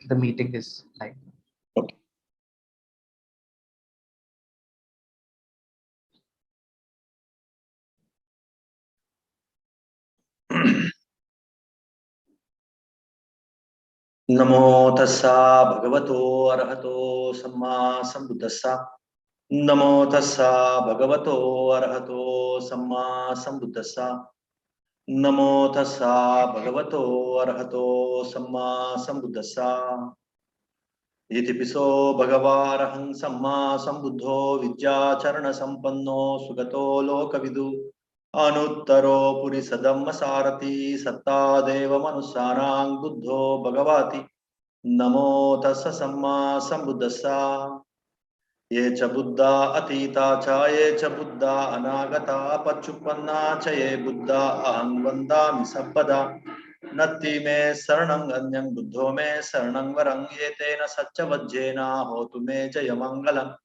the meeting is live. Okay. नमो तस्सा भगवतो अरहतो सम्मा संबुद्धस्सा। नमो तस्सा भगवतो अरहतो सम्मा संबुद्धस्सा। नमो तस्सा भगवतो अरहतो सम्मा संबुद्धस्सा। इतिपिसो भगवारहं सम्मा संबुद्धो विद्याचरण संपन्नो सुगतो लोकविदु अनुत्तरो पुरिसधम्म सारथि सत्ता देव मनुष्याणां बुद्धो भगवाति। नमो तस्स सम्मा संबुद्धस्सा। ये च बुद्धा अतीता च ये च बुद्धा अनागता पच्चुपन्ना च ये बुद्धा अहं वन्दामि सर्वदा। नत्ति मे शरणं अन्यं बुद्धो मे शरणं वरं एतेन सच्चवज्जेन होतु मे जयमङ्गलम्।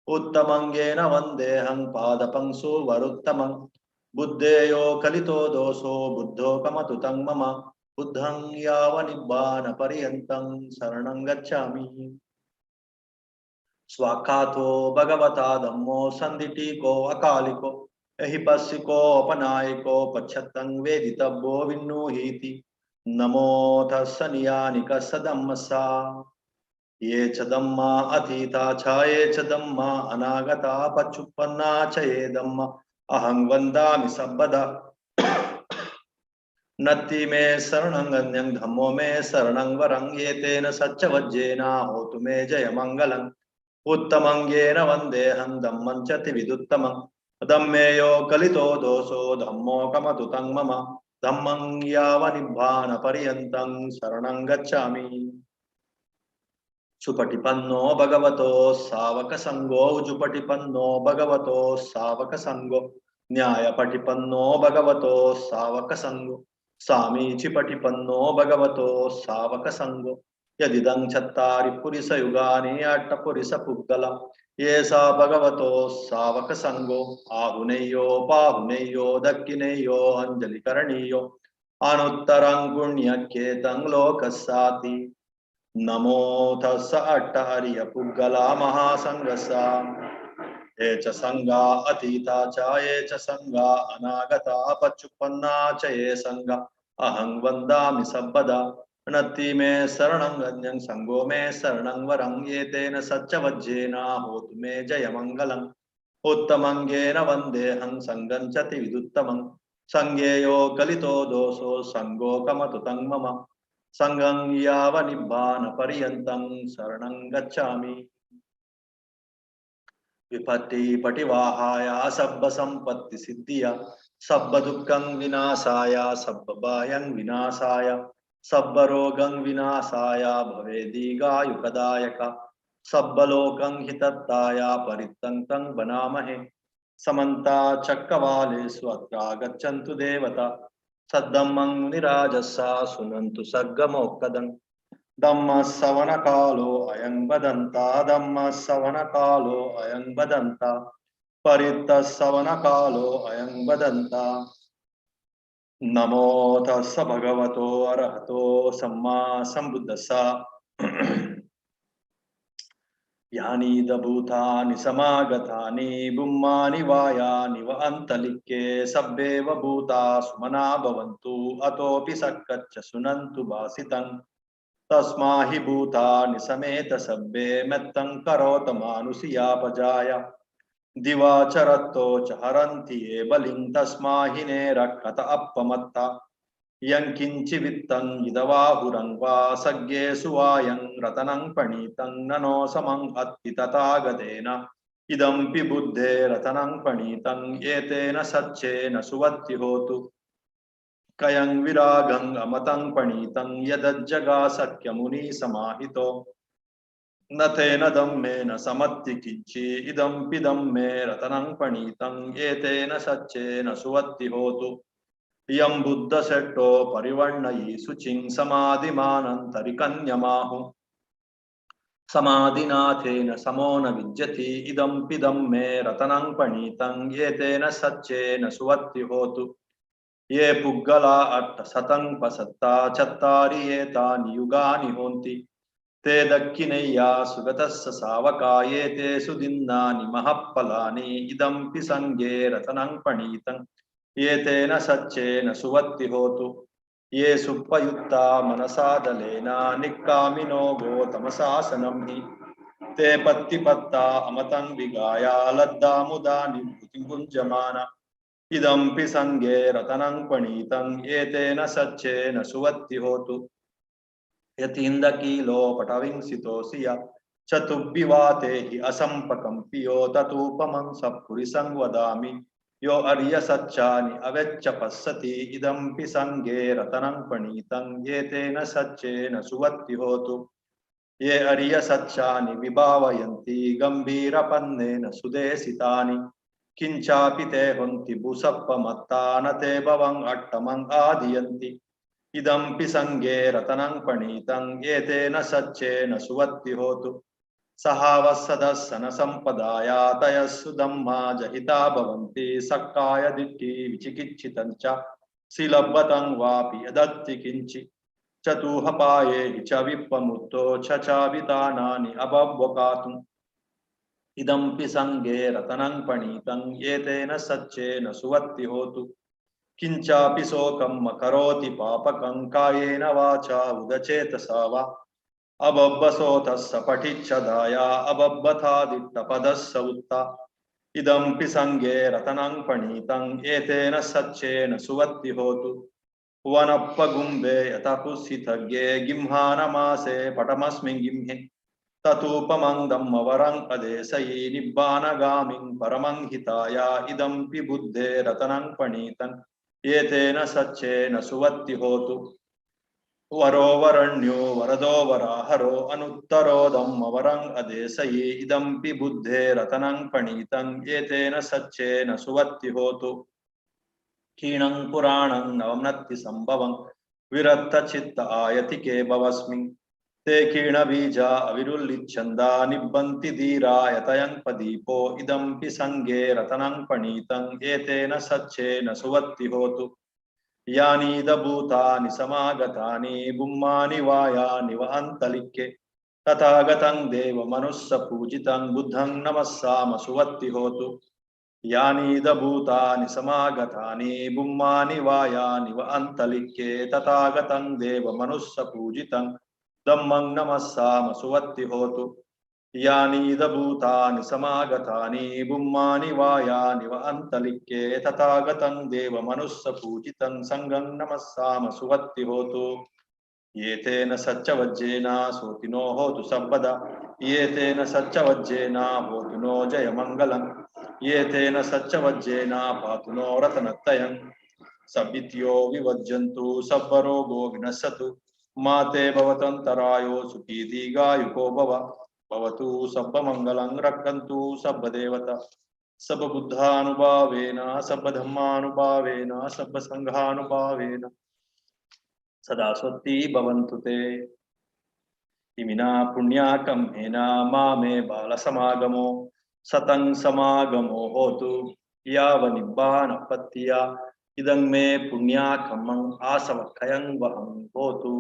उत्तमङ्गेन वन्देऽहं पादपंसु वरुत्तमं। बुद्धेयो कलितो दोषो बुद्धो कमतु तं मम। बुद्धं यावनिब्बानपर्यन्तं शरणं गच्छामि। स्वाखातो भगवता धम्मो संदिटिको अकालिको एहिपस्सिको अपनायको पच्छतं वेदितव्यो विन्नुहीति। नमो तस्स नियानिकस्स धम्मस्सा। ये च धम्मा अतीता च ये च धम्मा अनागता पच्चुपन्ना च ये धम्मा अहं वन्दामि सर्वदा। नत्ति मे शरणं अन्यं धम्मो मे शरणं वरं एतेन सच्चवज्जेन होतु मे जयमङ्गलम्। उत्तमंगेन वन्देऽहं धम्मं च त्रिविधुत्तमं। धम्मेयो कलितो दोषो धम्मो कमतु तं मम। धम्मं यावनिब्बानपर्यन्तं शरणं गच्छामि। सुपटिपन्नो भगवतो सावकसंगो उजुपटिपन्नो भगवतो सावकसंगो न्यायपटिपन्नो भगवतो सावकसंगो सामीचिपटिपन्नो भगवतो सावकसंगो। यदिदं चत्तारि पुरिसयुगानि अट्टपुरिसपुद्गल ये सा भगवतो सावकसंगो आहुनेयो पाहुनेयो दक्षिणेयो अंजलिकरणीयो अनुत्तरं पुण्यकेतं लोकस्साति। नमो तस्स अट्टहरिय पुद्गला महासंगसा। ये च संगा अतीता च ये च संगा अनागता पच्चुपन्ना च ये संगा अहं वन्दामि सर्वदा। नत्ति मे शरणं अन्यं संगो मे शरणं वरं एतेन सच्चवज्जेन होतु मे जयमङ्गलम्। उत्तमङ्गेन वन्देऽहं संगं च त्रिविधुत्तमं। संगेयो कलितो दोषो संगो कमतु तं मम। संगं यावनिब्बानपर्यन्तं शरणं गच्छामि। विपत्ति पटिवाहाय सब्ब संपत्ति सिद्धिया सब्ब दुःखं विनाशाय सब्ब भयं विनाशाय सब्ब रोगं विनाशाय भवेदीगायुकदायक सब्ब लोकं हितत्ताय परित्तं तं बनामहे। समन्ता चक्रवालेषु अत्रागच्छन्तु देवता सद्धम्मं मुनिराजस्सा शृण्वन्तु सद्गमोक्तदम्। धम्म सवन कालो अयं बदन्ता धम्म सवन कालो अयं बदन्ता परित्त सवन कालो अयं बदन्ता। नमो तस्स भगवतो अरहतो सम्मा संबुद्धस्सा। यानि दभूतानि समागतानि बुम्मानि वायानि व अन्तलिके सब्बेव भूता सुमना भवन्तु अतोऽपि सक्कच्च सुनन्तु भासितम्। तस्मा हि भूतानि समेत सब्बे मेत्तं करोत मानुषीयापजाय दिवाचरत्तो च हरन्ति ये बलिं तस्मा हि नेरक्षत अपमत्ता। यंकिंचि वित्तं इदवाहुरं वा सज्ञेषु वायं रतनं पणीतं ननो समं अत्ति तथागतेन इदंपि बुद्धे रतनं पणीतं एतेन सच्चेन सुवत्ति होतु। कयं विरागं अमतं पणीतं यदज्जगा सख्यमुनि समाहितो न तेन दम्मेन समत्ति किंचि इदंपि दम्मे रतनं पणीतं एतेन सच्चेन सुवत्ति होतु। यं बुद्धसेट्टो परिवर्णयि शुचिं समाधिमानन्तरिकन्यमाहु समाधिनाथेन समो न विद्यति इदंपि दम्मे रतनं पणीतं एतेन सच्चेन सुवत्ति होतु। ये पुग्गला अट्टशतं पसत्ता चत्तारि एतानि युगानि होन्ति ते दक्खिनय्या सुगतस्य सावकाये ते सुदिन्नानि महप्फलानि इदम्पि संगे रतनं पणीतं ये तेन सच्चेन सुवत्ति होतु ये सुप्पयुक्ता मनसा दलेना निक्कामिनो गोतमसासनं हि ते पत्तिपत्ता अमतं विगाया लद्दामुदा निभृतिं पुञ्जमाना इदम्पि संगे रतनं पणीतं ये तेन सच्चेन सुवत्ति होतु यतीन्दकीलोपटविंसितोऽसि चतुब्बिवाते हि असम्पकम्पियो ततूपमं सत्पुरिसं वदामि यो अर्यसच्चानि अवेच्च पश्यति इदम्पि संगे रतनं पणीतं ये तेन सच्चेन सुवत्ति होतु ये अर्यसच्चानि विभावयन्ति गम्भीरपन्नेन सुदेशितानि किञ्चापि ते हन्ति भूसप्पमत्ता न ते भवं अट्टमं आदियन्ति इदम्पि संगे रतनं पणीतं ये तेन सच्चेन सुवत्ति होतु सहावत्सदस्सन संपदाया तयस्सु धम्मा जहिता भवन्ति सक्काय दिट्टि विचिकित्सितं च सिलब्बतं वापि यदत्ति किञ्चि चतुहपाये च विप्पमुत्तो चचावितानानि अभवकातुम् इदम्पि संगे रतनं पणीतं ये तेन सच्चेन सुवत्ति होतु किंचापि शोकं करोति पापकं कायेन वाचा उदचेतसा वा अबब्बसोतस्य पठिच्छदाया अबब्बथादित्तपदस्य उत्ता इदम्पि संगे रतनं पणीतं एतेन सच्चेन सुवत्ति होतु वनप्पगुम्बे यथा कुत्सितज्ञे गिम्हानमासे पटमस्मिन् गिम्हे ततूपमं धम्मवरं अदेशयि निब्बानगामिं परमं हिताया इदम्पि बुद्धे रतनं पणीतं ये तेन सच्चेन सुवत्ति होतु वरो वरण्यो वरदो वराहरो अनुत्तरो धम्मवरं अदेशयि इदम्पि बुद्धे रतनं पणीतं ये तेन सच्चेन सुवत्ति होतु क्षीणं पुराणं नवम्नत्ति संभवं विरक्तचित्त आयतिके भवस्मिन् ते क्षीणबीजा अविरुल्लिच्छन्दा निब्बन्ति धीरा यतयं पदीपो इदम्पि संगे रतनं पणीतं ये तेन सच्चेन सुवत्ति होतु यानीदभूतानि समागतानि बुम्मानि वायानि व अन्तलिक्के तथागतं देवमनुस्सपूजितं बुद्धं नमस्साम सुवत्ति होतु यानीदभूतानि समागतानि बुम्मानि वायानि व अन्तलिक्के तथागतं देवमनुस्सपूजितं धम्मं नमस्साम सुवत्ति होतु यानीदभूतानि समागतानि बुम्मानि वायानि व अन्तलिक्के तथागतं देवमनुस्सपूजितं संगं नमस्साम सुवत्ति होतु ये तेन सच्चवज्जेन सोतिनो होतु सर्वदा ये तेन सच्चवज्जेन होतु नो जयमङ्गलं ये तेन सच्चवज्जेन पातु नो रतनत्रयं सवित्यो विवज्जन्तु सर्वरोगो विनश्यतु माते भवतन्तरायो सुखी दीर्घायुको भवतु सर्वमङ्गलं रक्षन्तु सर्वदेवता सर्वबुद्धानुभावेन सर्वधर्मानुभावेन सर्वसङ्घानुभावेन सदा स्वस्ति भवन्तु ते इमिना पुण्याकम्मेन मामे बालसमागमो सतं समागमो होतु यावनिब्बानपत्तिया इदं मे पुण्याकम्मं आसवक्खयं वहं होतु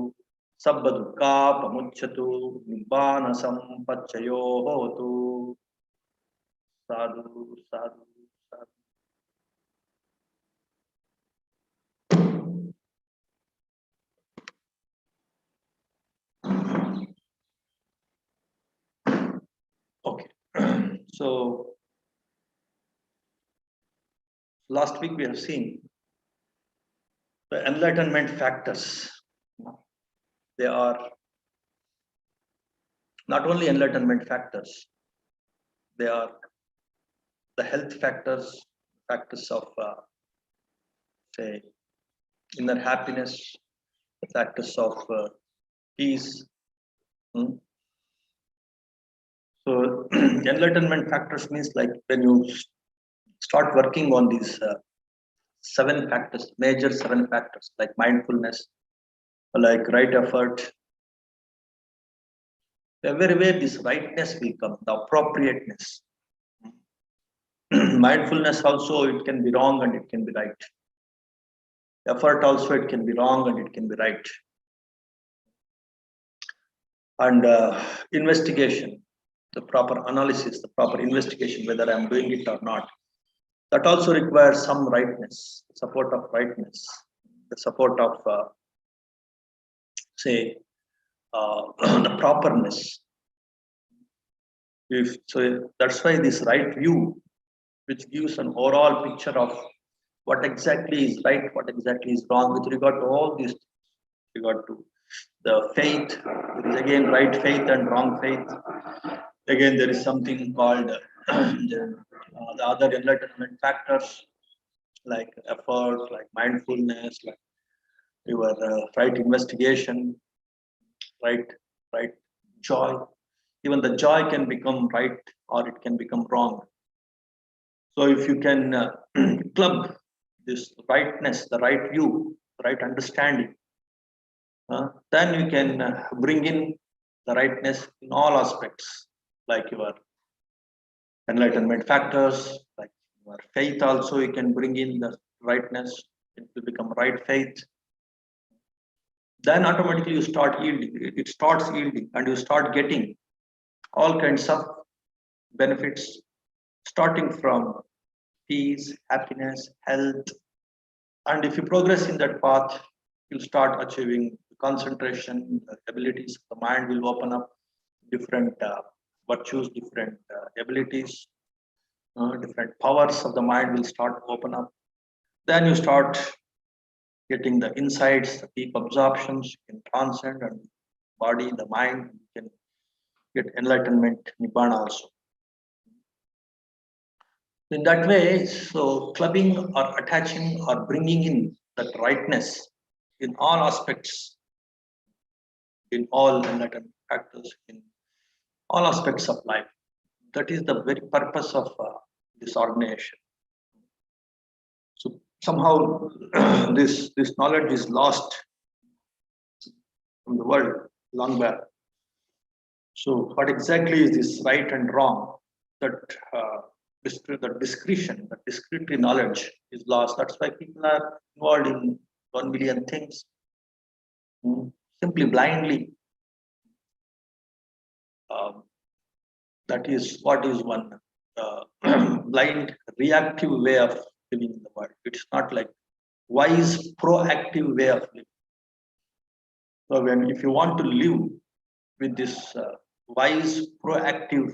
सब्बदुःखापमुच्यतु निब्बानसम्पच्चयो होतु साधु साधु साधु Okay. So last week we have seen the enlightenment factors. They are not only enlightenment factors, they are the health factors, factors of say inner happiness, factors of peace. So enlightenment factors means like when you start working on these 7 factors, major 7 factors like mindfulness, like right effort, everywhere this rightness will come, the appropriateness. Mindfulness also, it can be wrong and it can be right. Effort also, it can be wrong and it can be right. and investigation, the proper analysis, the proper investigation, whether I'm doing it or not. That also requires some rightness, support of rightness, the support of, say, the properness. So that's why this right view, which gives an overall picture of what exactly is right, what exactly is wrong with regard to all these, regard to the faith. There is again right faith and wrong faith. Again, there is something called the other enlightenment factors like effort, like mindfulness, like your right investigation, right, right joy. Even the joy can become right or it can become wrong. So if you can club this rightness, the right view, the right understanding, then you can bring in the rightness in all aspects, like your enlightenment factors, like your faith also, you can bring in the rightness, it will become right faith. Then automatically you start yielding, it starts yielding, and you start getting all kinds of benefits, starting from peace, happiness, health. And if you progress in that path, you'll start achieving concentration, abilities. The mind will open up different virtues, different abilities, different powers of the mind will start to open up. Then you start getting the insights, the deep absorptions, you can transcend and body, the mind, you can get enlightenment, nibbana also. In that way, so clubbing or attaching or bringing in that rightness in all aspects, in all enlightenment factors, in all aspects of life. That is the very purpose of this organization. So somehow this knowledge is lost from the world long back. So what exactly is this right and wrong? That the discretion, the discrete knowledge is lost. That's why people are involved in 1 million things, simply blindly. That is what is one blind reactive way of living in the world. It's not like wise proactive way of living. So if you want to live with this wise proactive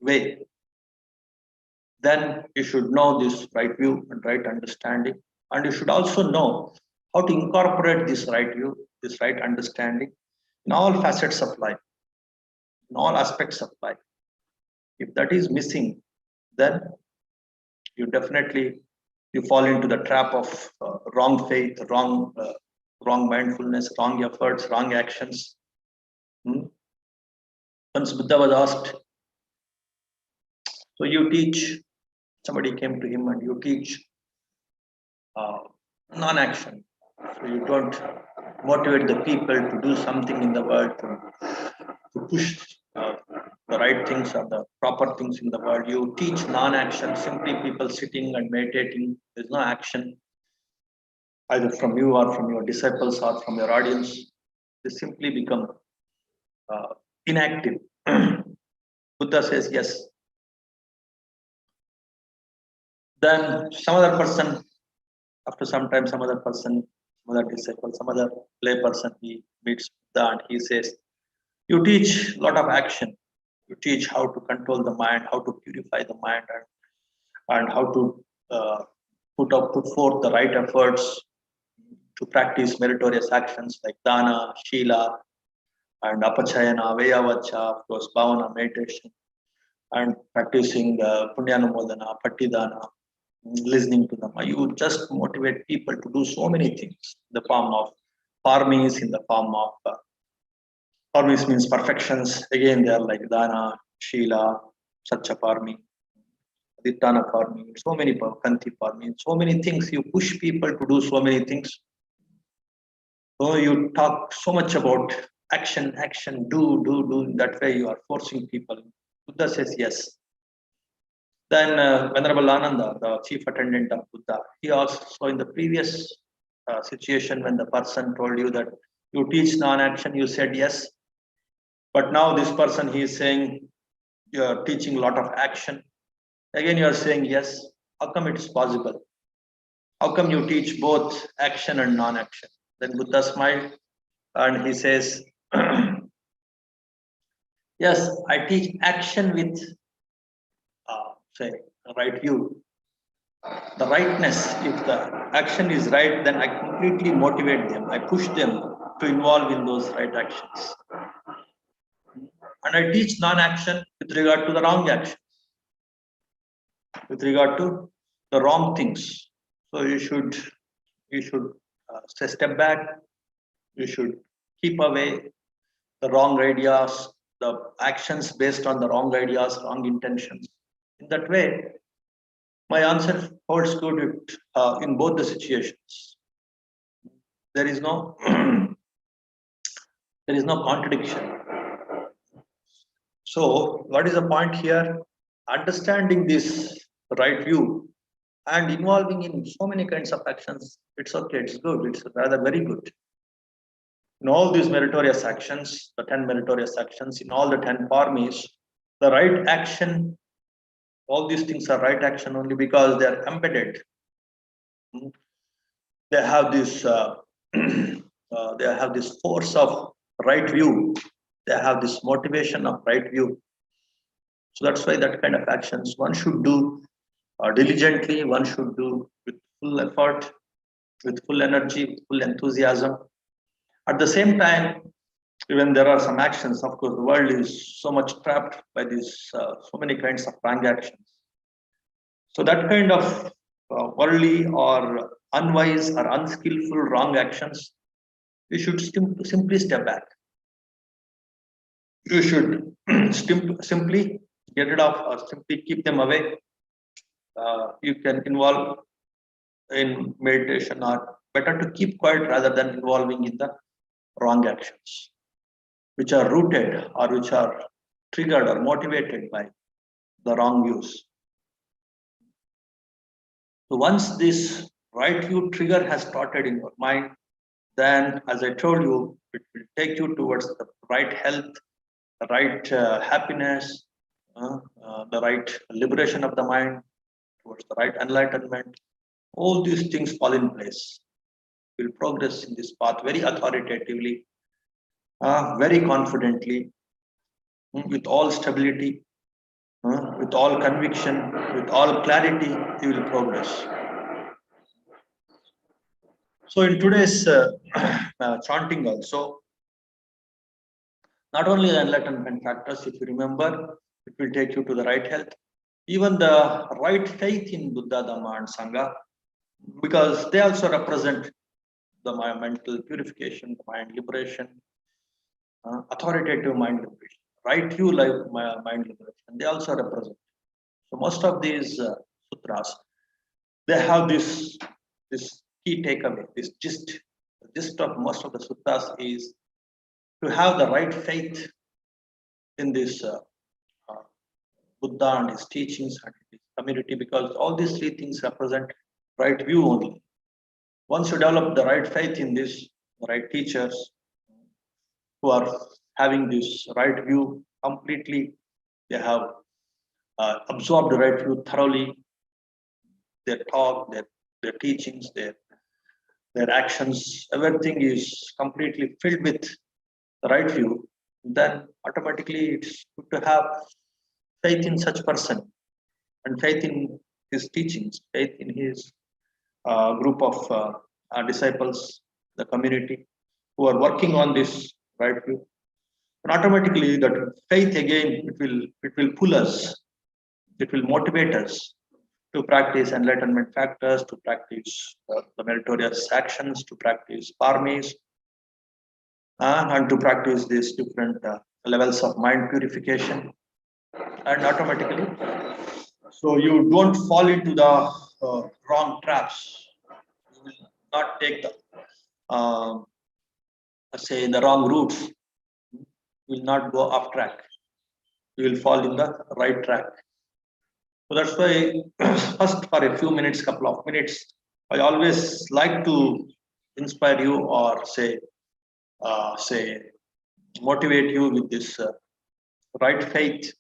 way, then you should know this right view and right understanding, and you should also know how to incorporate this right view, this right understanding in all facets of life, in all aspects of life. If that is missing, then you definitely you fall into the trap of wrong faith, wrong mindfulness, wrong efforts, wrong actions. Once Buddha was asked, so you teach, somebody came to him and you teach non-action. So you don't motivate the people to do something in the world, to push the right things or the proper things in the world. You teach non-action, simply people sitting and meditating. There's no action, either from you or from your disciples or from your audience. They simply become inactive. Buddha says yes. Then some other person, after some time, some other person, some other disciple, some other lay person, he meets Buddha and he says, you teach a lot of action. You teach how to control the mind, how to purify the mind, and how to put forth the right efforts to practice meritorious actions like dana, shila, and apachayana, vayavacha, of course, bhavana, meditation, and practicing punyanumodana, patidana, listening to them. You just motivate people to do so many things in the form of parmis, in the form of parmis means perfections. Again, they are like dana, shila, satcha parmi, aditana parmi, so many kanti parmi, so many things. You push people to do so many things. So you talk so much about action, action, do. In that way, you are forcing people. Buddha says yes. Then Venerable Ananda, the chief attendant of Buddha, he also, so in the previous situation when the person told you that You teach non-action, you said yes. But now this person, he is saying you are teaching a lot of action. Again, you are saying yes. How come it is possible? How come you teach both action and non-action? Then Buddha smiled and he says, yes, I teach action with, say, right view. The rightness, if the action is right, then I completely motivate them. I push them to involve in those right actions. And I teach non-action with regard to the wrong action, with regard to the wrong things. So you should step back. You should keep away the wrong ideas, the actions based on the wrong ideas, wrong intentions. In that way, my answer holds good in both the situations. There is no there is no contradiction. So, what is the point here? Understanding this right view and involving in so many kinds of actions, it's okay, it's good, it's rather very good. In all these meritorious actions, the 10 meritorious actions, in all the 10 parmis, the right action, all these things are right action only because they are embedded. They have this they have this force of right view. They have this motivation of right view. So that's why that kind of actions one should do diligently, one should do with full effort, with full energy, with full enthusiasm. At the same time, even there are some actions, of course, the world is so much trapped by these so many kinds of wrong actions. So that kind of worldly or unwise or unskillful wrong actions, you should simply step back. You should simply get rid of or simply keep them away. You can involve in meditation or better to keep quiet rather than involving in the wrong actions, which are rooted or which are triggered or motivated by the wrong views. So once this right view trigger has started in your mind, then as I told you, it will take you towards the right health, the right happiness, the right liberation of the mind, towards the right enlightenment. All these things fall in place. Will progress in this path very authoritatively, very confidently, with all stability, with all conviction, with all clarity, you will progress. So in today's chanting also, not only the enlightenment factors, if you remember, it will take you to the right health, even the right faith in Buddha, Dhamma and Sangha, because they also represent the mental purification, the mind liberation, authoritative mind liberation, right view mind liberation. They also represent. So most of these sutras, they have this key takeaway, this gist. The gist of most of the sutras is to have the right faith in this Buddha and his teachings and his community, because all these three things represent right view only. Once you develop the right faith in this, the right teachers who are having this right view completely, they have absorbed the right view thoroughly, their talk, their teachings, their actions, everything is completely filled with the right view, then automatically it's good to have faith in such person and faith in his teachings, faith in his group of disciples, the community who are working on this right view. And automatically that faith again, it will pull us, it will motivate us to practice enlightenment factors, to practice the meritorious actions, to practice parmis, and to practice these different levels of mind purification. And automatically, so you don't fall into the wrong traps. You will not take the say the wrong routes. You will not go off track. You will fall in the right track. So that's why first for a few minutes, couple of minutes, I always like to inspire you or say say, motivate you with this right faith,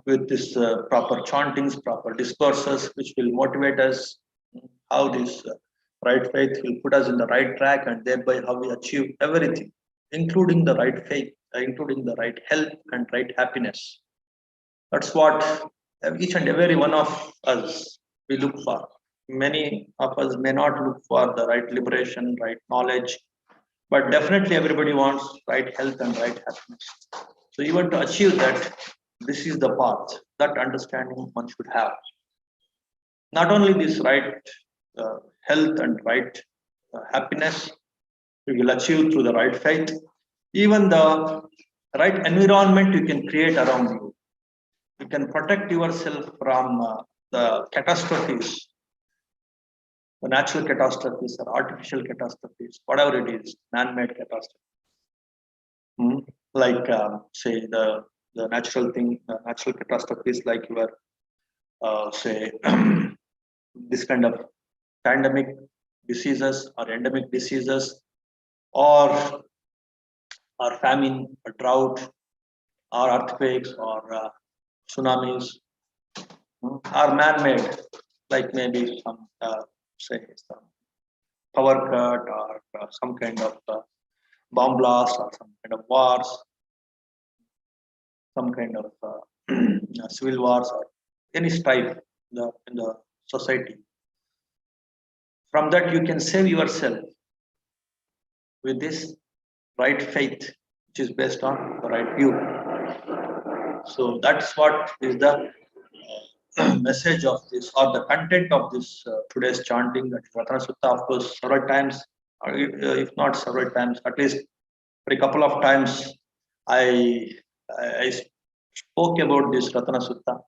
with this proper chantings, proper discourses, which will motivate us how this right faith will put us in the right track, and thereby how we achieve everything, including the right faith, including the right health and right happiness. That's what each and every one of us we look for. Many of us may not look for the right liberation, right knowledge, but definitely everybody wants right health and right happiness. So even to achieve that, this is the path, that understanding one should have. Not only this right health and right happiness you will achieve through the right faith, even the right environment you can create around you. You can protect yourself from the catastrophes, the natural catastrophes or artificial catastrophes, whatever it is, man-made catastrophes. Like say the natural thing, natural catastrophes like your say this kind of pandemic diseases or endemic diseases, or famine, or drought, or earthquakes, or tsunamis, are man-made, like maybe some say some power cut, or some kind of bomb blast, or some kind of wars, some kind of civil wars, or any strife in the society. From that, you can save yourself with this right faith, which is based on the right view. So that's what is the message of this, or the content of this today's chanting, that Ratana Sutta, of course, several times, or if not several times, at least for a couple of times, I spoke about this Ratana Sutta,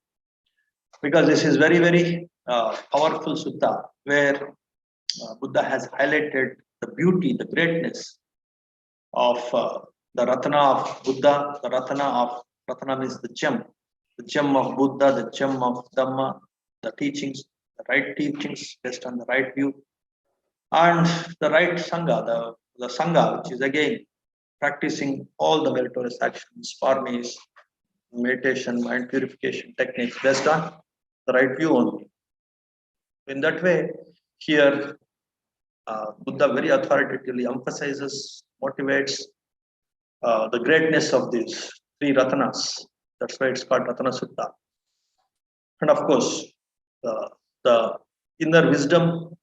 because this is very, very powerful sutta, where Buddha has highlighted the beauty, the greatness of the Ratana of Buddha. The Ratana means the gem of Buddha, the gem of Dhamma, the teachings, the right teachings based on the right view, and the right Sangha, the Sangha, which is again practicing all the meritorious actions, parmis, meditation, mind purification techniques based on the right view only. In that way, here Buddha very authoritatively emphasizes, motivates the greatness of these three Ratanas. That's why it's called Ratana Sutta. And of course, the inner wisdom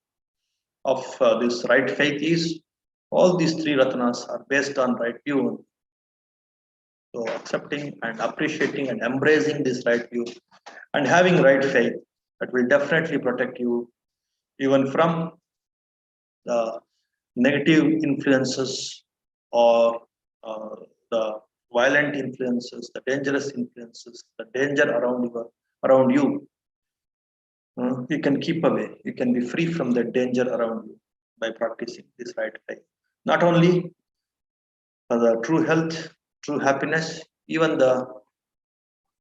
of this right faith is all these three Ratanas are based on right view. So accepting and appreciating and embracing this right view and having right faith, that will definitely protect you even from the negative influences, or the violent influences, the dangerous influences, the danger around you. You can keep away. You can be free from the danger around you by practicing this right faith. Not only for the true health, true happiness, even the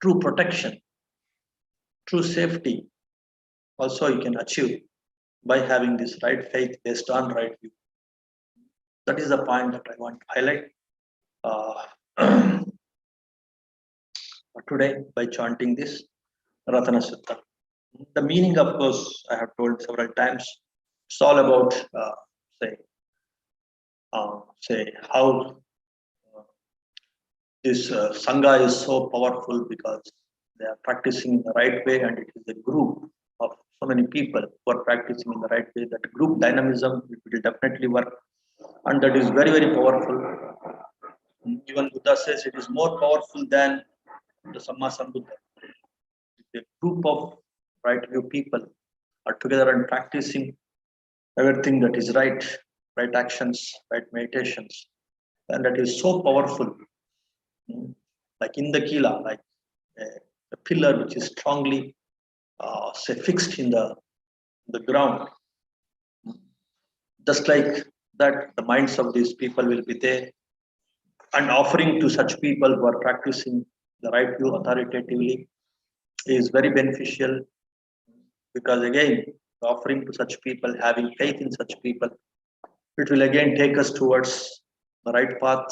true protection, true safety, also you can achieve by having this right faith based on right view. That is the point that I want to highlight today by chanting this Ratana Sutta. The meaning, of course, I have told several times. It's all about say how this Sangha is so powerful, because they are practicing the right way, and it is a group of so many people who are practicing in the right way. That group dynamism will definitely work, and that is very, very powerful. Even Buddha says it is more powerful than the Samma Sambuddha. A group of right view people are together and practicing everything that is right, right actions, right meditations, and that is so powerful. Like in the Kila, like a pillar which is strongly say fixed in the ground. Just like that, the minds of these people will be there, and offering to such people who are practicing the right view authoritatively is very beneficial, because again, offering to such people, having faith in such people, it will again take us towards the right path,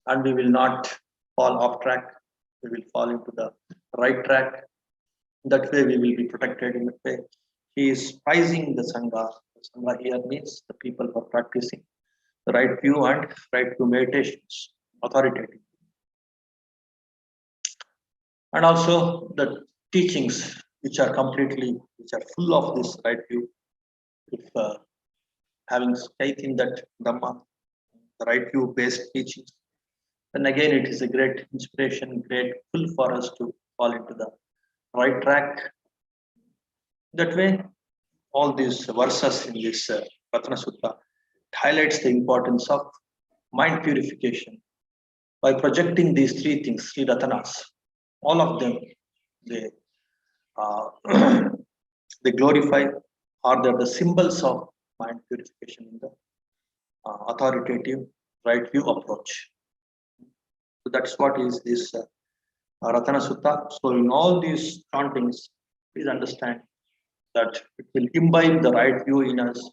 and we will not fall off track. We will fall into the right track. That way we will be protected in that way. He is prizing the Sangha. The Sangha here means the people who are practicing the right view and right view meditations, authoritative. And also the teachings which are full of this right view. If having faith in that Dhamma, the right view based teachings, then again it is a great inspiration, great pull for us to fall into the right track. That way, all these verses in this Ratana Sutta highlights the importance of mind purification by projecting these three things, three Ratanas. All of them, they uh, they glorify, or they're the symbols of mind purification in the authoritative right view approach. So that's what is this Ratana Sutta. So in all these chantings, please understand that it will imbibe the right view in us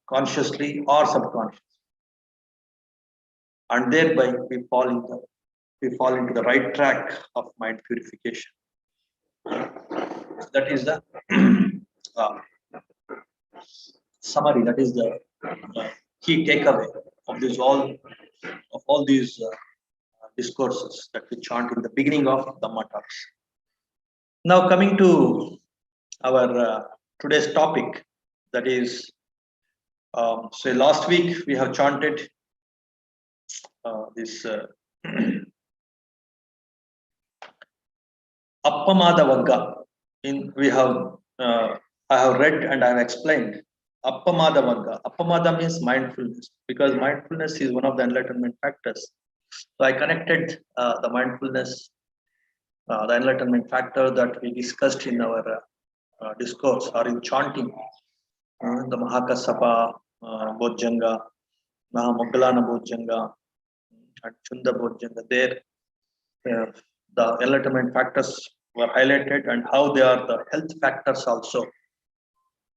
consciously or subconsciously, and thereby we fall into the right track of mind purification. So that is the uh, summary. That is the key takeaway of all these discourses that we chant in the beginning of the talks. Now coming to our today's topic, that is, so last week we have chanted this Appamada Vagga. I have read and I have explained Appamada Vagga. Appamada means mindfulness, because mindfulness is one of the enlightenment factors. So I connected the mindfulness, the enlightenment factor that we discussed in our discourse or in chanting, the Mahakasapa Bojjanga, Mahamoggallana Bojjanga, and Chunda Bojjanga. There, the enlightenment factors were highlighted and how they are the health factors also.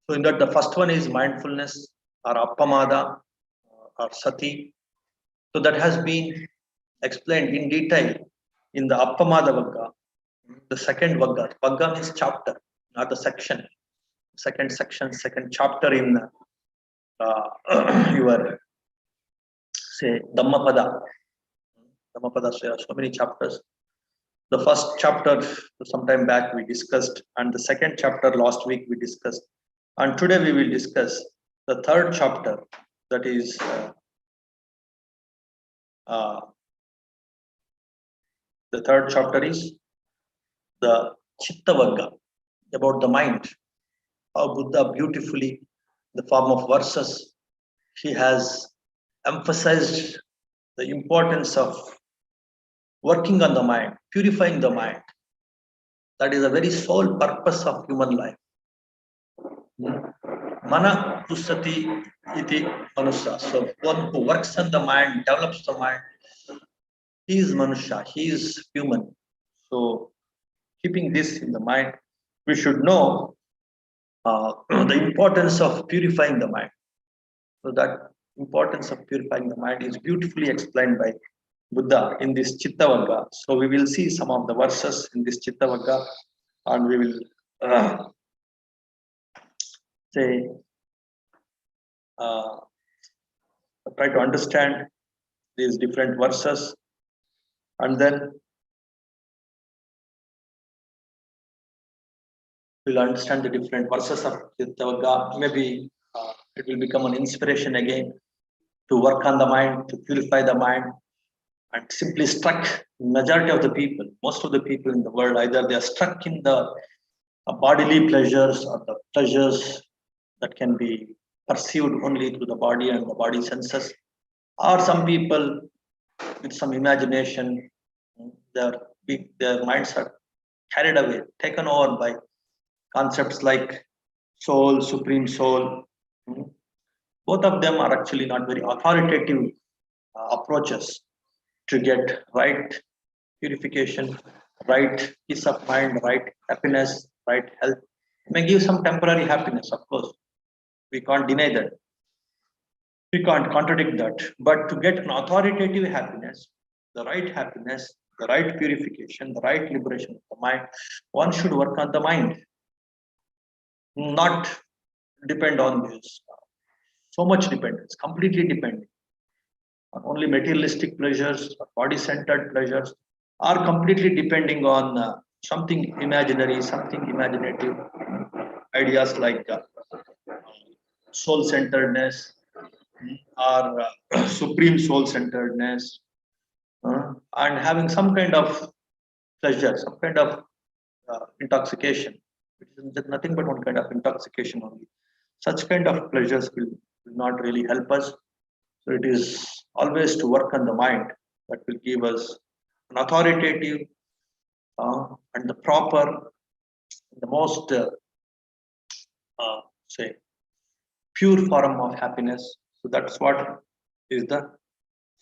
So in that, the first one is mindfulness or Appamada or Sati. So that has been explained in detail in the Appamada Vagga, the second Vagga. Vagga means chapter, not the section. Second section, second chapter in your, say, Dhammapada. Dhammapada, so there are so many chapters. The first chapter, sometime back, we discussed, and the second chapter last week we discussed. And today we will discuss the third chapter, that is the third chapter is the Cittavagga, about the mind. How Buddha beautifully, in the form of verses, he has emphasized the importance of working on the mind, purifying the mind. That is the very sole purpose of human life. Mana Tusati iti Manusya. So one who works on the mind, develops the mind, he is Manusya, he is human. So keeping this in the mind, we should know the importance of purifying the mind. So that importance of purifying the mind is beautifully explained by Buddha in this Cittavagga. So we will see some of the verses in this Cittavagga, and we will try to understand these different verses, and then we'll understand the different verses of Cittavagga. Maybe it will become an inspiration again to work on the mind, to purify the mind, and simply stuck. Majority of the people, most of the people in the world, either they are stuck in the bodily pleasures or the pleasures that can be perceived only through the body and the body senses, or some people with some imagination, their minds are carried away, taken over by concepts like soul, supreme soul. Both of them are actually not very authoritative approaches to get right purification, right peace of mind, right happiness, right health. It may give some temporary happiness, of course, We can't deny that. We can't contradict that. But to get an authoritative happiness, the right purification, the right liberation of the mind, one should work on the mind, not depend on this. So much dependence, completely dependent on only materialistic pleasures, or body-centered pleasures, are completely depending on something imaginary, something imaginative, ideas like soul-centeredness or supreme soul-centeredness, and having some kind of pleasure, some kind of intoxication. It is nothing but one kind of intoxication only. Such kind of pleasures will not really help us. So it is always to work on the mind that will give us an authoritative and the proper, the most say pure form of happiness. So that's what is the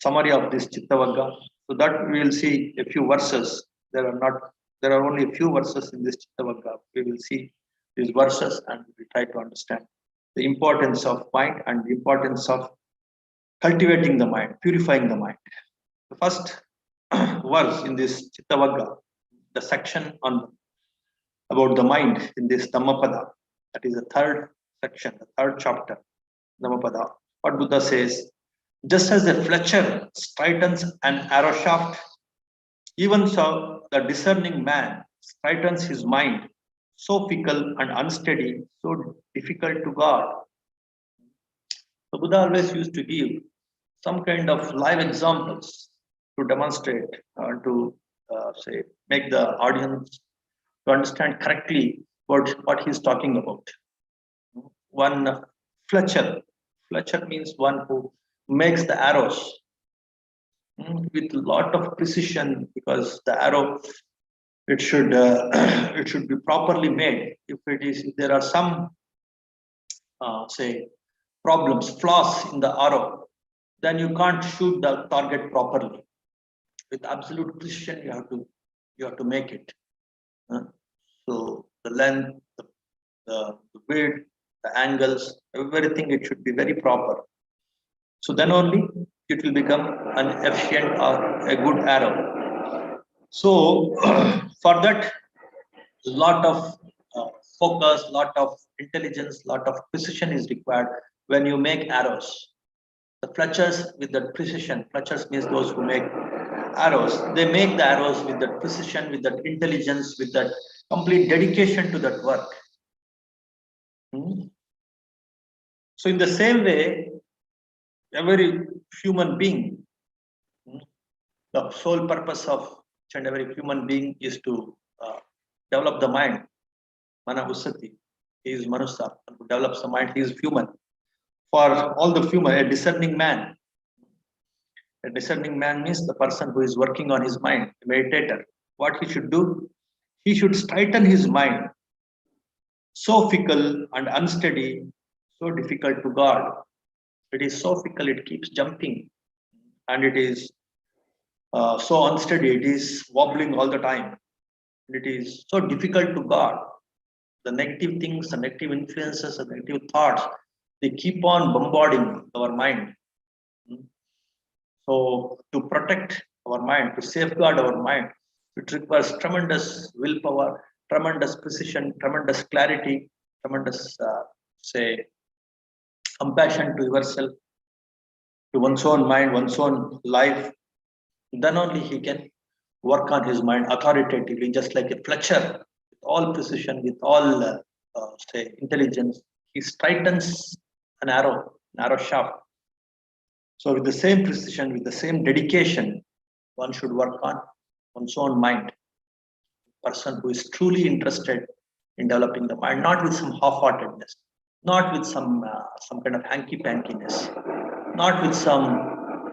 summary of this Cittavagga. So that we will see a few verses. There are only a few verses in this Cittavagga. We will see these verses and we will try to understand the importance of mind and the importance of cultivating the mind, purifying the mind. The first verse in this Cittavagga, the section on about the mind in this Dhammapada, that is the third section, the third chapter, Dhammapada. What Buddha says, just as a fletcher straightens an arrow shaft, even so the discerning man straightens his mind, so fickle and unsteady, so difficult to guard. So Buddha always used to give some kind of live examples to demonstrate, to say, make the audience to understand correctly what he's talking about. One fletcher means one who makes the arrows with a lot of precision, because the arrow it should it should be properly made. If there are some say problems, flaws in the arrow, then you can't shoot the target properly. With absolute precision, you have to make it. So the length, the width, the angles, everything, it should be very proper. So then only it will become an efficient or a good arrow. So for that, lot of focus, lot of intelligence, lot of precision is required when you make arrows. The fletchers with that precision, fletchers means those who make arrows, they make the arrows with that precision, with that intelligence, with that complete dedication to that work. So in the same way, every human being, the sole purpose of each and every human being is to develop the mind. Mana Usati, he is Manusa, who develops the mind, he is human. For all the human, a discerning man. A discerning man means the person who is working on his mind, a meditator. What he should do? He should straighten his mind. So fickle and unsteady, so difficult to guard. It is so fickle, it keeps jumping. And it is so unsteady, it is wobbling all the time. It is so difficult to guard. The negative things, the negative influences, the negative thoughts, they keep on bombarding our mind. So to protect our mind, to safeguard our mind, it requires tremendous willpower, tremendous precision, tremendous clarity, tremendous, say, compassion to yourself, to one's own mind, one's own life. Then only he can work on his mind authoritatively, just like a fletcher, with all precision, with all, say, intelligence. He straightens an arrow shaft. So with the same precision, with the same dedication, one should work on one's own mind. Person who is truly interested in developing the mind, not with some half-heartedness, not with some kind of hanky-pankiness, not with some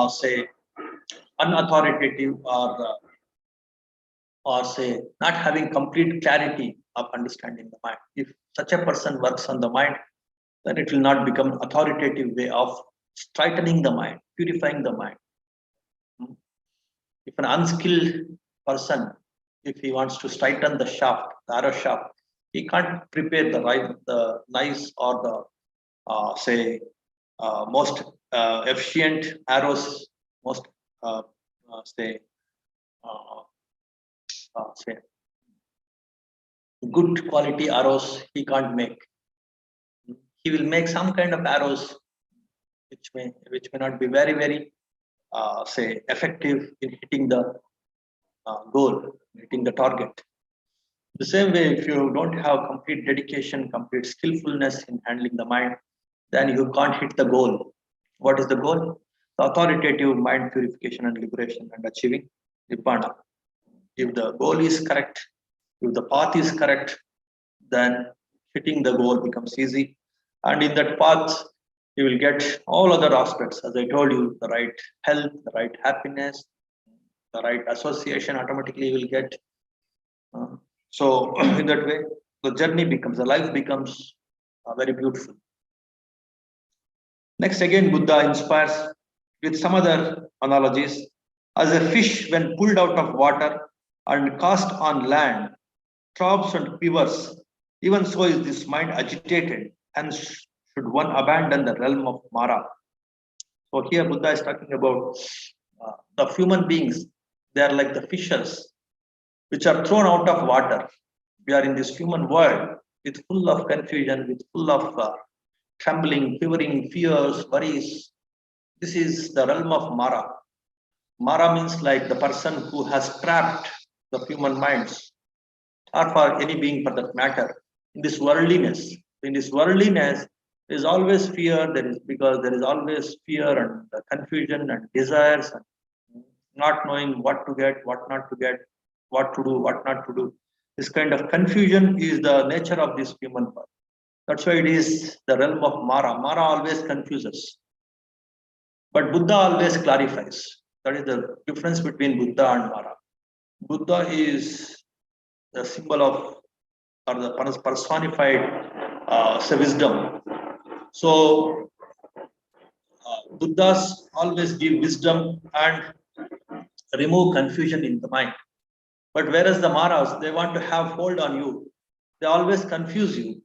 say unauthoritative or say not having complete clarity of understanding the mind. If such a person works on the mind, then it will not become an authoritative way of straightening the mind, purifying the mind. If an unskilled person, if he wants to straighten the shaft, the arrow shaft, he can't prepare the nice or say most efficient arrows, most say say good quality arrows he can't make. He will make some kind of arrows which may not be very say effective in hitting the goal, hitting the target. The same way, if you don't have complete dedication, complete skillfulness in handling the mind, then you can't hit the goal. What is the goal? The authoritative mind purification and liberation and achieving Nibbana. If the goal is correct, if the path is correct, then hitting the goal becomes easy. And in that path, you will get all other aspects. As I told you, the right health, the right happiness, the right association automatically you will get. So in that way, the journey becomes, the life becomes very beautiful. Next, again, Buddha inspires with some other analogies. As a fish, when pulled out of water and cast on land, throbs and quivers, even so is this mind agitated, and should one abandon the realm of Mara. So here Buddha is talking about the human beings. They are like the fishes which are thrown out of water. We are in this human world with full of confusion, with full of trembling, quivering, fears, worries. This is the realm of Mara. Mara means like the person who has trapped the human minds, or for any being for that matter, in this worldliness. In this worldliness, there is always fear. There is because there is always fear and confusion and desires, and not knowing what to get, what not to get, what to do, what not to do. This kind of confusion is the nature of this human world. That's why it is the realm of Mara. Mara always confuses. But Buddha always clarifies. That is the difference between Buddha and Mara. Buddha is the symbol of, or the personified wisdom. So Buddhas always give wisdom and remove confusion in the mind. But whereas the Maras, they want to have hold on you. They always confuse you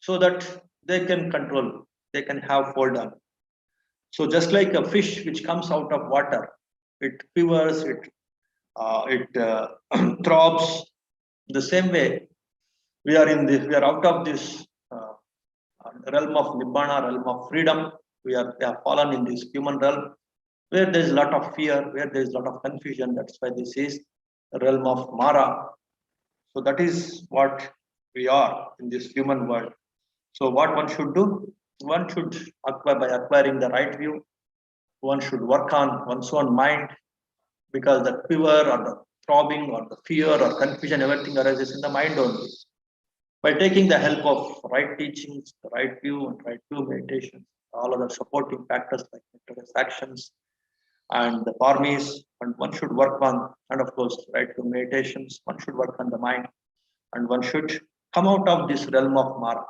so that they can control you. They can have hold on. So just like a fish which comes out of water, it quivers, it throbs. The same way, we are out of this realm of Nibbana, realm of freedom. We have fallen in this human realm where there is a lot of fear, where there is a lot of confusion. That's why this is the realm of Mara. So that is what we are in this human world. So what one should do? One should acquire, by acquiring the right view, one should work on one's own mind, because the quiver or the throbbing or the fear or confusion, everything arises in the mind only. By taking the help of right teachings, the right view and right view meditation, all other supporting factors like actions and the parmis, and one should work on, and of course, right view meditations, one should work on the mind, and one should come out of this realm of Mara.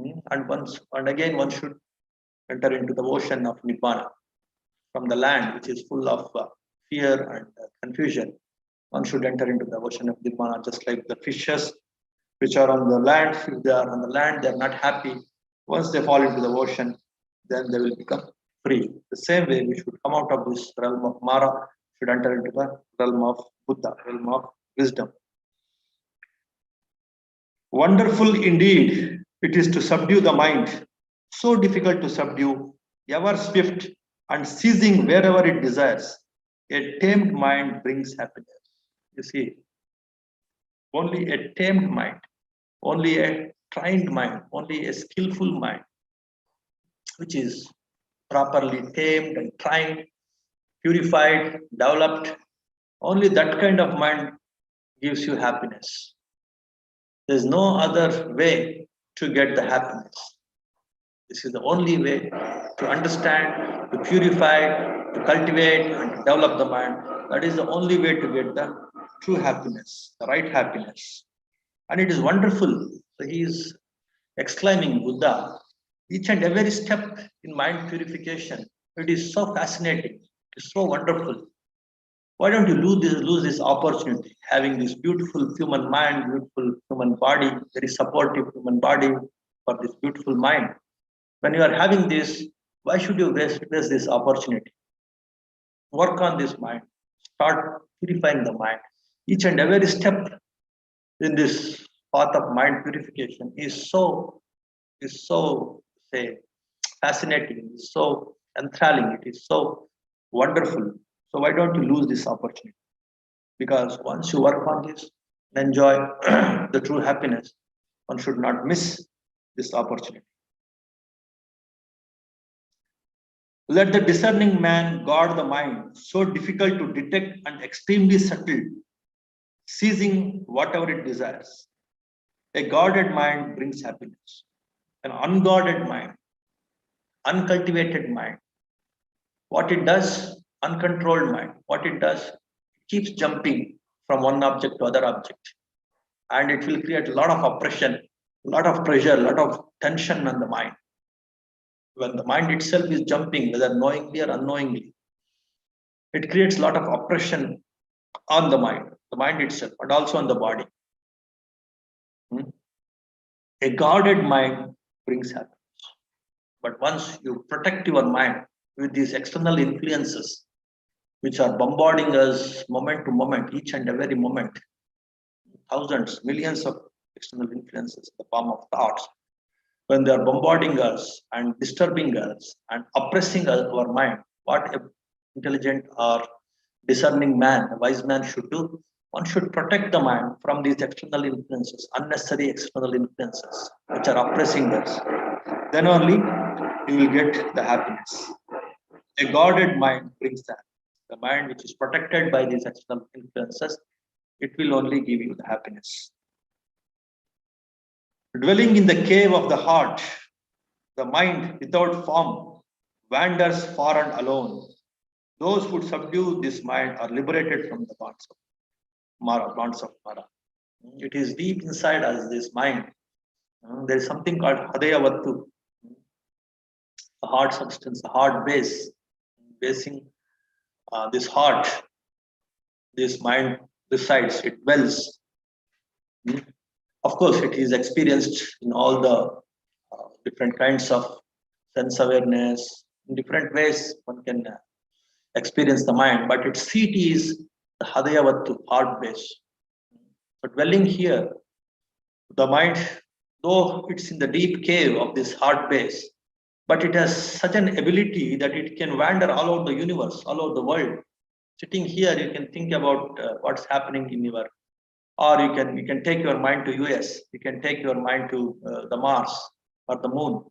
And again, one should enter into the ocean of Nibbana from the land, which is full of fear and confusion. One should enter into the ocean of Nibbana, just like the fishes which are on the land. If they are on the land, they are not happy. Once they fall into the ocean, then they will become free. The same way, we should come out of this realm of Mara, should enter into the realm of Buddha, realm of wisdom. Wonderful indeed it is to subdue the mind, so difficult to subdue, ever swift and seizing wherever it desires. A tamed mind brings happiness. You see, only a tamed mind, only a trained mind, only a skillful mind, which is properly tamed and trained, purified, developed, only that kind of mind gives you happiness. There's no other way to get the happiness. This is the only way to understand, to purify, to cultivate, and to develop the mind. That is the only way to get the true happiness, the right happiness. And it is wonderful. So he is exclaiming, Buddha, each and every step in mind purification, it is so fascinating, it is so wonderful. Why don't you lose this opportunity, having this beautiful human mind, beautiful human body, very supportive human body, for this beautiful mind. When you are having this, why should you waste this opportunity? Work on this mind. Start purifying the mind. Each and every step in this path of mind purification is so say fascinating, is so enthralling, it is so wonderful. So why don't you lose this opportunity? Because once you work on this and enjoy the true happiness, one should not miss this opportunity. Let the discerning man guard the mind, so difficult to detect and extremely subtle, seizing whatever it desires. A guarded mind brings happiness. An unguarded mind, uncultivated mind, what it does, uncontrolled mind, what it does, it keeps jumping from one object to other object. And it will create a lot of oppression, a lot of pressure, a lot of tension on the mind. When the mind itself is jumping, whether knowingly or unknowingly, it creates a lot of oppression on the mind itself, and also on the body. A guarded mind brings happiness. But once you protect your mind with these external influences, which are bombarding us moment to moment, each and every moment, thousands, millions of external influences in the form of thoughts, when they are bombarding us and disturbing us and oppressing our mind, what a intelligent or discerning man, a wise man should do, one should protect the mind from these external influences, unnecessary external influences, which are oppressing us. Then only you will get the happiness. A guarded mind brings that. The mind which is protected by these external influences, it will only give you the happiness. Dwelling in the cave of the heart, the mind without form wanders far and alone. Those who subdue this mind are liberated from the bonds of Mara. It is deep inside us, this mind. There is something called Hadayavattu, the heart substance, the heart base. Basing this heart, this mind resides, it dwells. Of course, it is experienced in all the different kinds of sense awareness. In different ways, one can experience the mind, but its seat is the Hadayavattu, heart base. So dwelling here, the mind, though it's in the deep cave of this heart base, but it has such an ability that it can wander all over the universe, all over the world. Sitting here, you can think about what's happening in your, or you can take your mind to US, you can take your mind to the Mars or the moon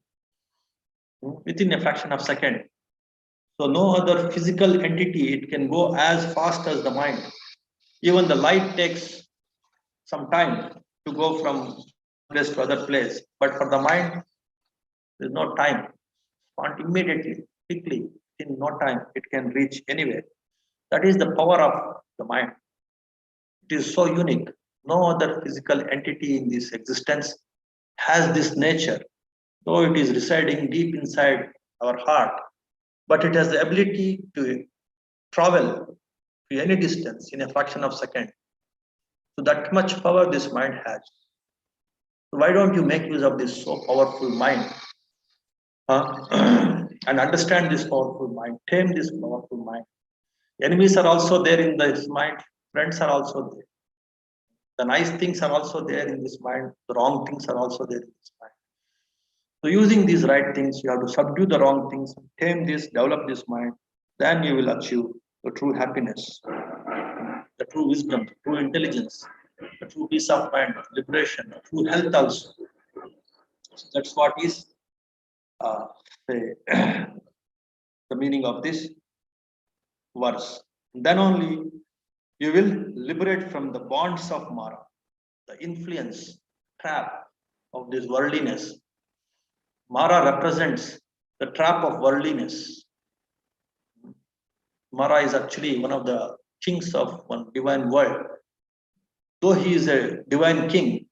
within a fraction of a second. So no other physical entity, it can go as fast as the mind. Even the light takes some time to go from place to other place, but for the mind, there's no time. Immediately, quickly, in no time, it can reach anywhere. That is the power of the mind. It is so unique. No other physical entity in this existence has this nature, though it is residing deep inside our heart, but it has the ability to travel to any distance in a fraction of a second. So that much power this mind has. So why don't you make use of this so powerful mind? And understand this powerful mind, tame this powerful mind. Enemies are also there in this mind, friends are also there. The nice things are also there in this mind, the wrong things are also there in this mind. So using these right things, you have to subdue the wrong things, tame this, develop this mind, then you will achieve the true happiness, the true wisdom, the true intelligence, the true peace of mind, liberation, the true health also. So that's what is say, the meaning of this verse. Then only you will liberate from the bonds of Mara, the influence, trap of this worldliness. Mara represents the trap of worldliness. Mara is actually one of the kings of one divine world. Though he is a divine king,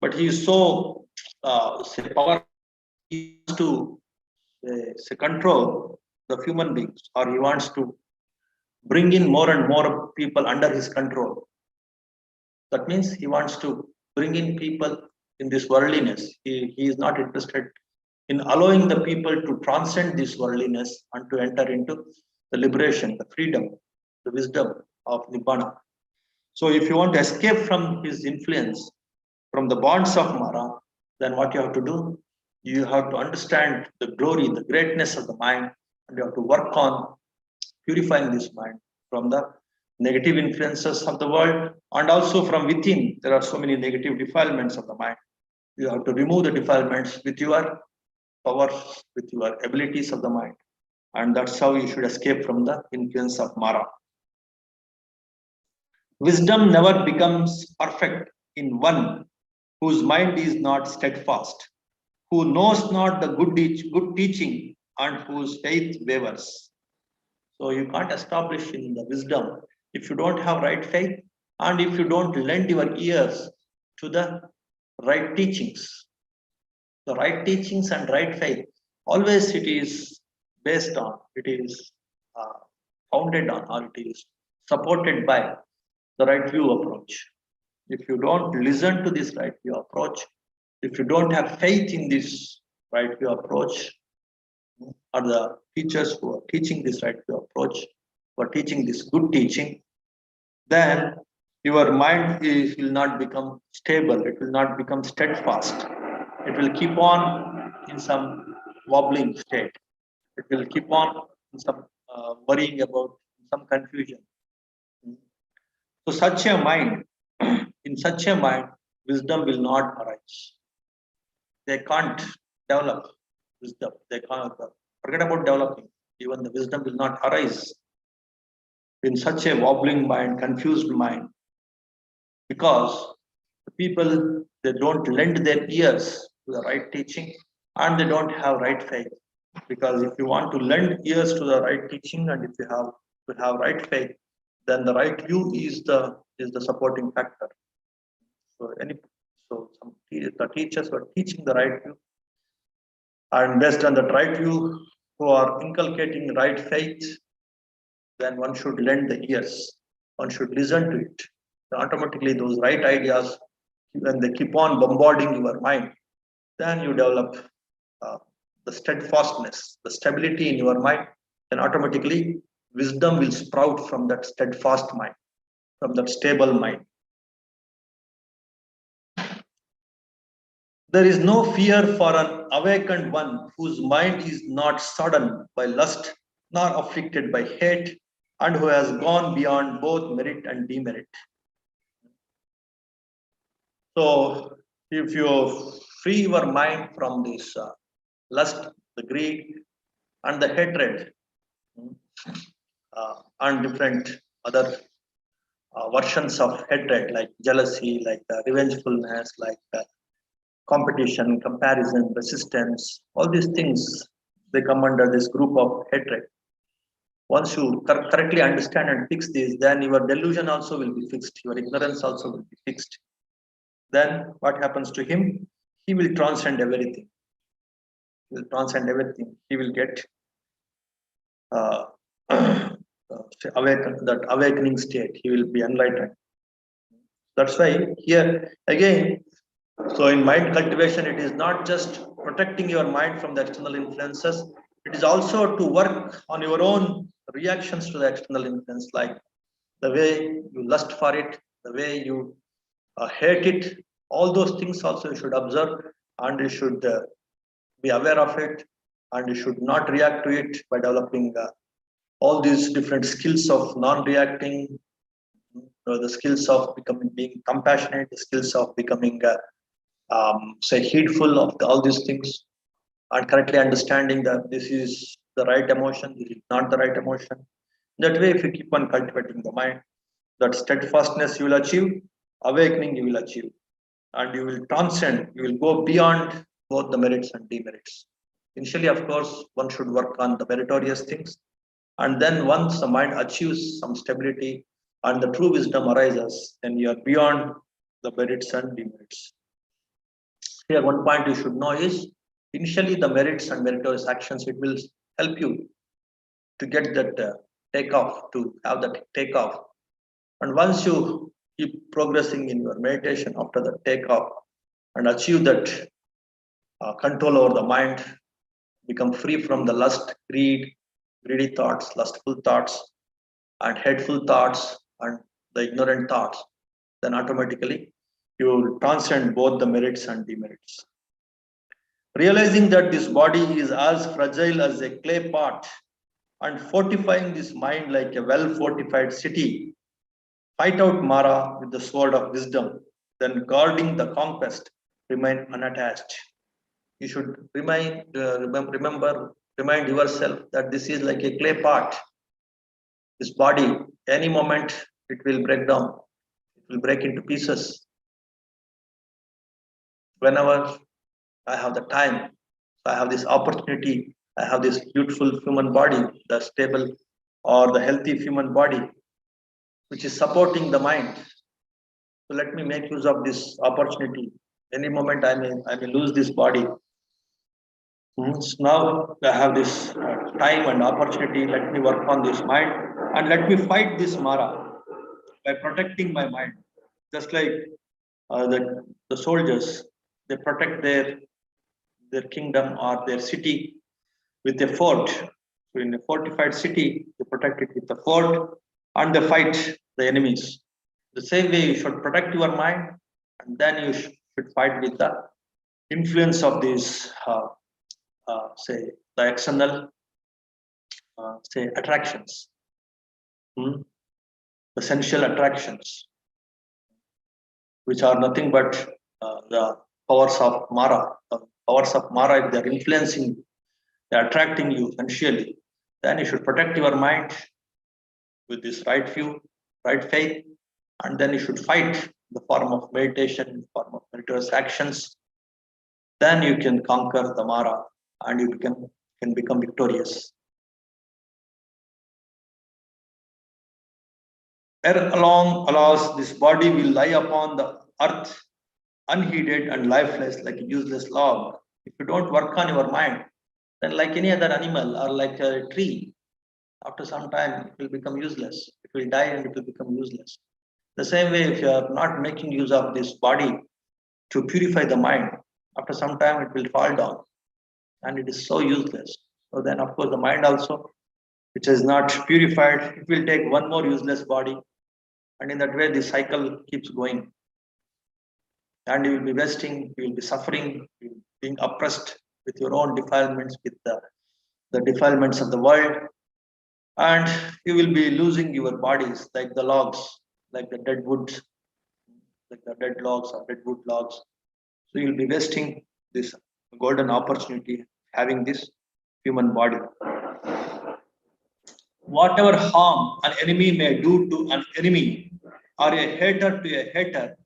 but he is so say powerful, he wants to say control the human beings, or he wants to bring in more and more people under his control. That means he wants to bring in people in this worldliness. He is not interested in allowing the people to transcend this worldliness and to enter into the liberation, the freedom, the wisdom of Nibbana. So if you want to escape from his influence, from the bonds of Mara, then what you have to do? You have to understand the glory, the greatness of the mind, and you have to work on purifying this mind from the negative influences of the world and also from within. There are so many negative defilements of the mind. You have to remove the defilements with your powers, with your abilities of the mind. And that's how you should escape from the influence of Mara. Wisdom never becomes perfect in one whose mind is not steadfast, who knows not the good teaching, and whose faith wavers. So you can't establish in the wisdom if you don't have right faith and if you don't lend your ears to the right teachings. The right teachings and right faith, always it is based on, it is founded on, or it is supported by the right view approach. If you don't listen to this right view approach, if you don't have faith in this right view approach, or the teachers who are teaching this right view approach, who are teaching this good teaching, then your mind will not become stable, it will not become steadfast. It will keep on in some wobbling state. It will keep on in some worrying about some confusion. So such a mind, in such a mind, wisdom will not arise. They can't develop wisdom. They can't forget about developing. Even the wisdom will not arise in such a wobbling mind, confused mind, because the people, they don't lend their ears to the right teaching and they don't have right faith. Because if you want to lend ears to the right teaching and if you have to have right faith, then the right view is the supporting factor. So the teachers who are teaching the right view, and based on the right view, who are inculcating right faith, then one should lend the ears. One should listen to it. So automatically, those right ideas, when they keep on bombarding your mind, then you develop the steadfastness, the stability in your mind. Then automatically, wisdom will sprout from that steadfast mind, from that stable mind. There is no fear for an awakened one whose mind is not sodden by lust nor afflicted by hate, and who has gone beyond both merit and demerit. So, if you free your mind from this lust, the greed, and the hatred, and different other versions of hatred like jealousy, like revengefulness, like competition, comparison, resistance, all these things, they come under this group of hatred. Once you correctly understand and fix this, then your delusion also will be fixed, your ignorance also will be fixed. Then what happens to him? He will transcend everything. He will transcend everything. He will get uh, that awakening state. He will be enlightened. That's why here again, so in mind cultivation, it is not just protecting your mind from the external influences, it is also to work on your own reactions to the external influence, like the way you lust for it, the way you hate it, all those things also you should observe, and you should be aware of it, and you should not react to it by developing all these different skills of non-reacting, the skills of being compassionate, the skills of becoming say heedful of all these things, and correctly understanding that this is the right emotion, this is not the right emotion. That way, if you keep on cultivating the mind, that steadfastness you will achieve, awakening you will achieve, and you will transcend, you will go beyond both the merits and demerits. Initially, of course, one should work on the meritorious things, and then once the mind achieves some stability and the true wisdom arises, then you are beyond the merits and demerits. Here, one point you should know is initially the merits and meritorious actions, it will help you to get that takeoff, to have that takeoff. And once you keep progressing in your meditation after the takeoff, and achieve that control over the mind, become free from the lust, greedy thoughts, lustful thoughts, and hateful thoughts, and the ignorant thoughts, then automatically you will transcend both the merits and demerits. Realizing that this body is as fragile as a clay pot and fortifying this mind like a well fortified city, fight out Mara with the sword of wisdom, then guarding the conquest, remain unattached. You should remind yourself that this is like a clay pot. This body, any moment, it will break down, it will break into pieces. Whenever I have the time, I have this opportunity, I have this beautiful human body, the stable or the healthy human body, which is supporting the mind. So let me make use of this opportunity. Any moment I may lose this body. So now I have this time and opportunity. Let me work on this mind and let me fight this Mara by protecting my mind. Just like the soldiers, they protect their kingdom or their city with a fort. So in a fortified city, they protect it with a fort and they fight the enemies. The same way you should protect your mind and then you should fight with the influence of these, say, the external, say, attractions, the sensual attractions, which are nothing but the powers of Mara. The powers of Mara, if they are influencing you, they are attracting you sensually, then you should protect your mind with this right view, right faith, and then you should fight the form of meditation, form of meritorious actions. Then you can conquer the Mara and you can become victorious. Ere along allows this body will lie upon the earth unheeded and lifeless like a useless log. If you don't work on your mind, then like any other animal or like a tree, after some time it will become useless. It will die and it will become useless. The same way, if you are not making use of this body to purify the mind, after some time it will fall down and it is so useless. So then of course the mind also, which is not purified, it will take one more useless body, and in that way the cycle keeps going. And you will be wasting, you will be suffering, you will be being oppressed with your own defilements, with the defilements of the world, and you will be losing your bodies like the logs, like the dead wood, like the dead logs or dead wood logs. So you'll be wasting this golden opportunity having this human body. Whatever harm an enemy may do to an enemy or a hater to a hater,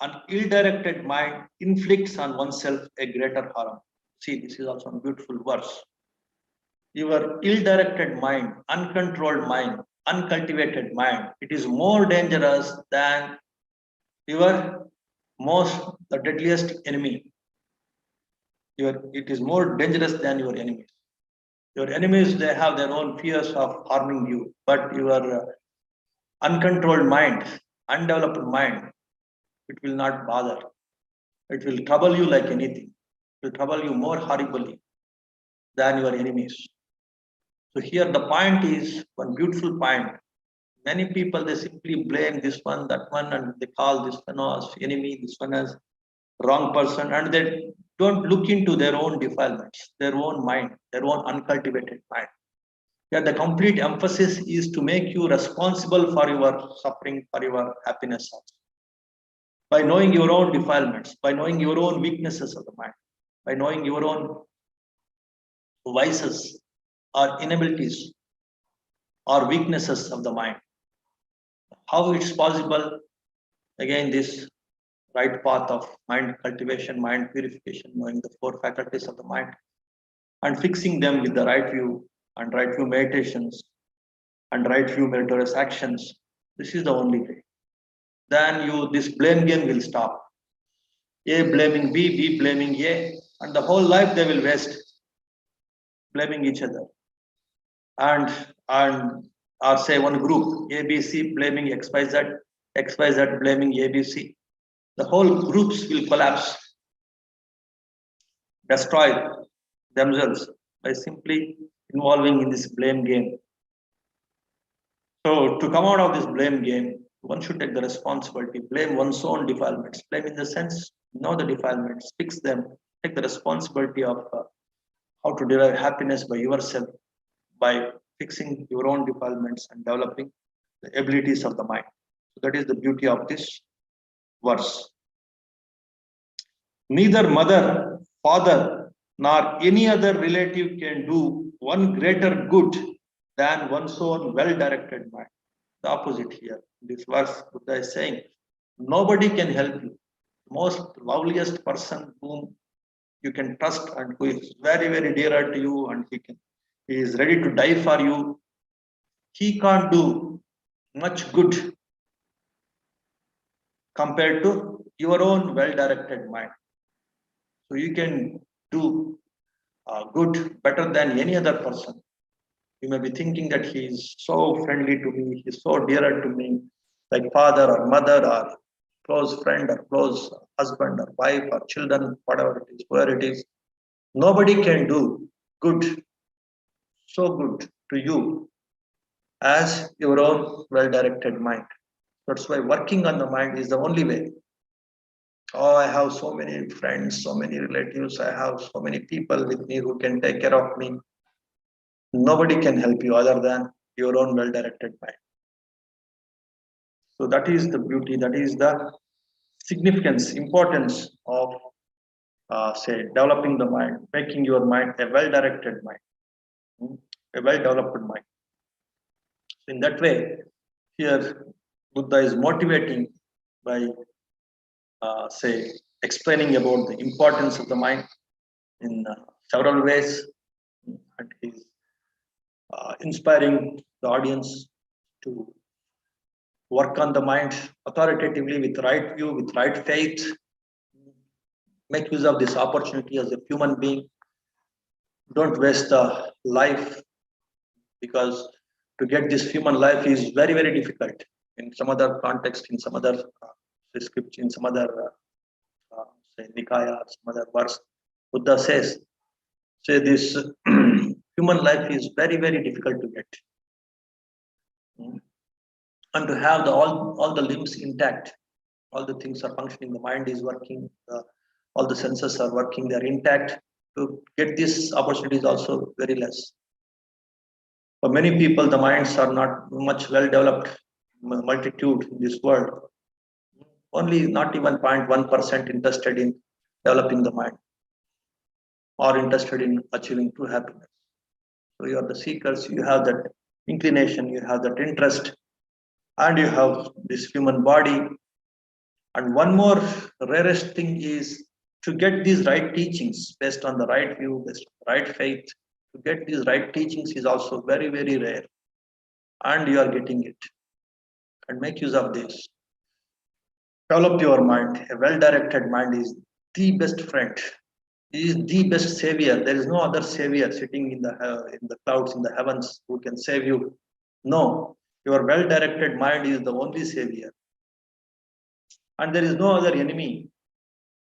an ill-directed mind inflicts on oneself a greater harm. See, this is also a beautiful verse. Your ill-directed mind, uncontrolled mind, uncultivated mind, it is more dangerous than your the deadliest enemy. It is more dangerous than your enemies. Your enemies, they have their own fears of harming you, but your uncontrolled mind, undeveloped mind, it will not bother. It will trouble you like anything. It will trouble you more horribly than your enemies. So here the point is one beautiful point. Many people, they simply blame this one, that one, and they call this one as enemy, this one as wrong person, and they don't look into their own defilements, their own mind, their own uncultivated mind. Yeah, the complete emphasis is to make you responsible for your suffering, for your happiness also. By knowing your own defilements, by knowing your own weaknesses of the mind, by knowing your own vices or inabilities or weaknesses of the mind. How it's possible? Again, this right path of mind cultivation, mind purification, knowing the four faculties of the mind and fixing them with the right view and right view meditations and right view meritorious actions. This is the only way. Then this blame game will stop. A blaming B blaming A, and the whole life they will waste blaming each other. And or say one group, ABC blaming XYZ, XYZ blaming ABC. The whole groups will collapse destroy themselves by simply involving in this blame game. So to come out of this blame game, one should take the responsibility, blame one's own defilements, blame in the sense, know the defilements, fix them, take the responsibility of how to derive happiness by yourself, by fixing your own defilements and developing the abilities of the mind. So that is the beauty of this verse. Neither mother, father, nor any other relative can do one greater good than one's own well-directed mind. The opposite here. This verse, Buddha is saying, nobody can help you. Most loveliest person whom you can trust and who is very, very dear to you and he is ready to die for you. He can't do much good compared to your own well-directed mind. So you can do good better than any other person. You may be thinking that he is so friendly to me, he is so dear to me, like father or mother or close friend or close husband or wife or children, whatever it is, where it is. Nobody can do good, so good to you as your own well-directed mind. That's why working on the mind is the only way. Oh, I have so many friends, so many relatives, I have so many people with me who can take care of me. Nobody can help you other than your own well-directed mind. So that is the beauty, that is the significance, importance of, say, developing the mind, making your mind a well-directed mind, a well-developed mind. So in that way, here Buddha is motivating by, say, explaining about the importance of the mind in several ways, and he's inspiring the audience to work on the mind authoritatively with right view, with right faith, make use of this opportunity as a human being. Don't waste the life, because to get this human life is very, very difficult. In some other context, in some other scripture, in some other say Nikaya, some other verse, Buddha says, say this human life is very, very difficult to get. And to have all the limbs intact, all the things are functioning, the mind is working, all the senses are working, they are intact. To get this opportunity is also very less. For many people, the minds are not much well developed, multitude in this world. Only not even 0.1% interested in developing the mind or interested in achieving true happiness. So you are the seekers, you have that inclination, you have that interest, and you have this human body. And one more rarest thing is to get these right teachings based on the right view, based on the right faith. To get these right teachings is also very, very rare. And you are getting it. And make use of this. Develop your mind. A well-directed mind is the best friend. He is the best savior. There is no other savior sitting in the clouds, in the heavens, who can save you. No, your well-directed mind is the only savior. And there is no other enemy,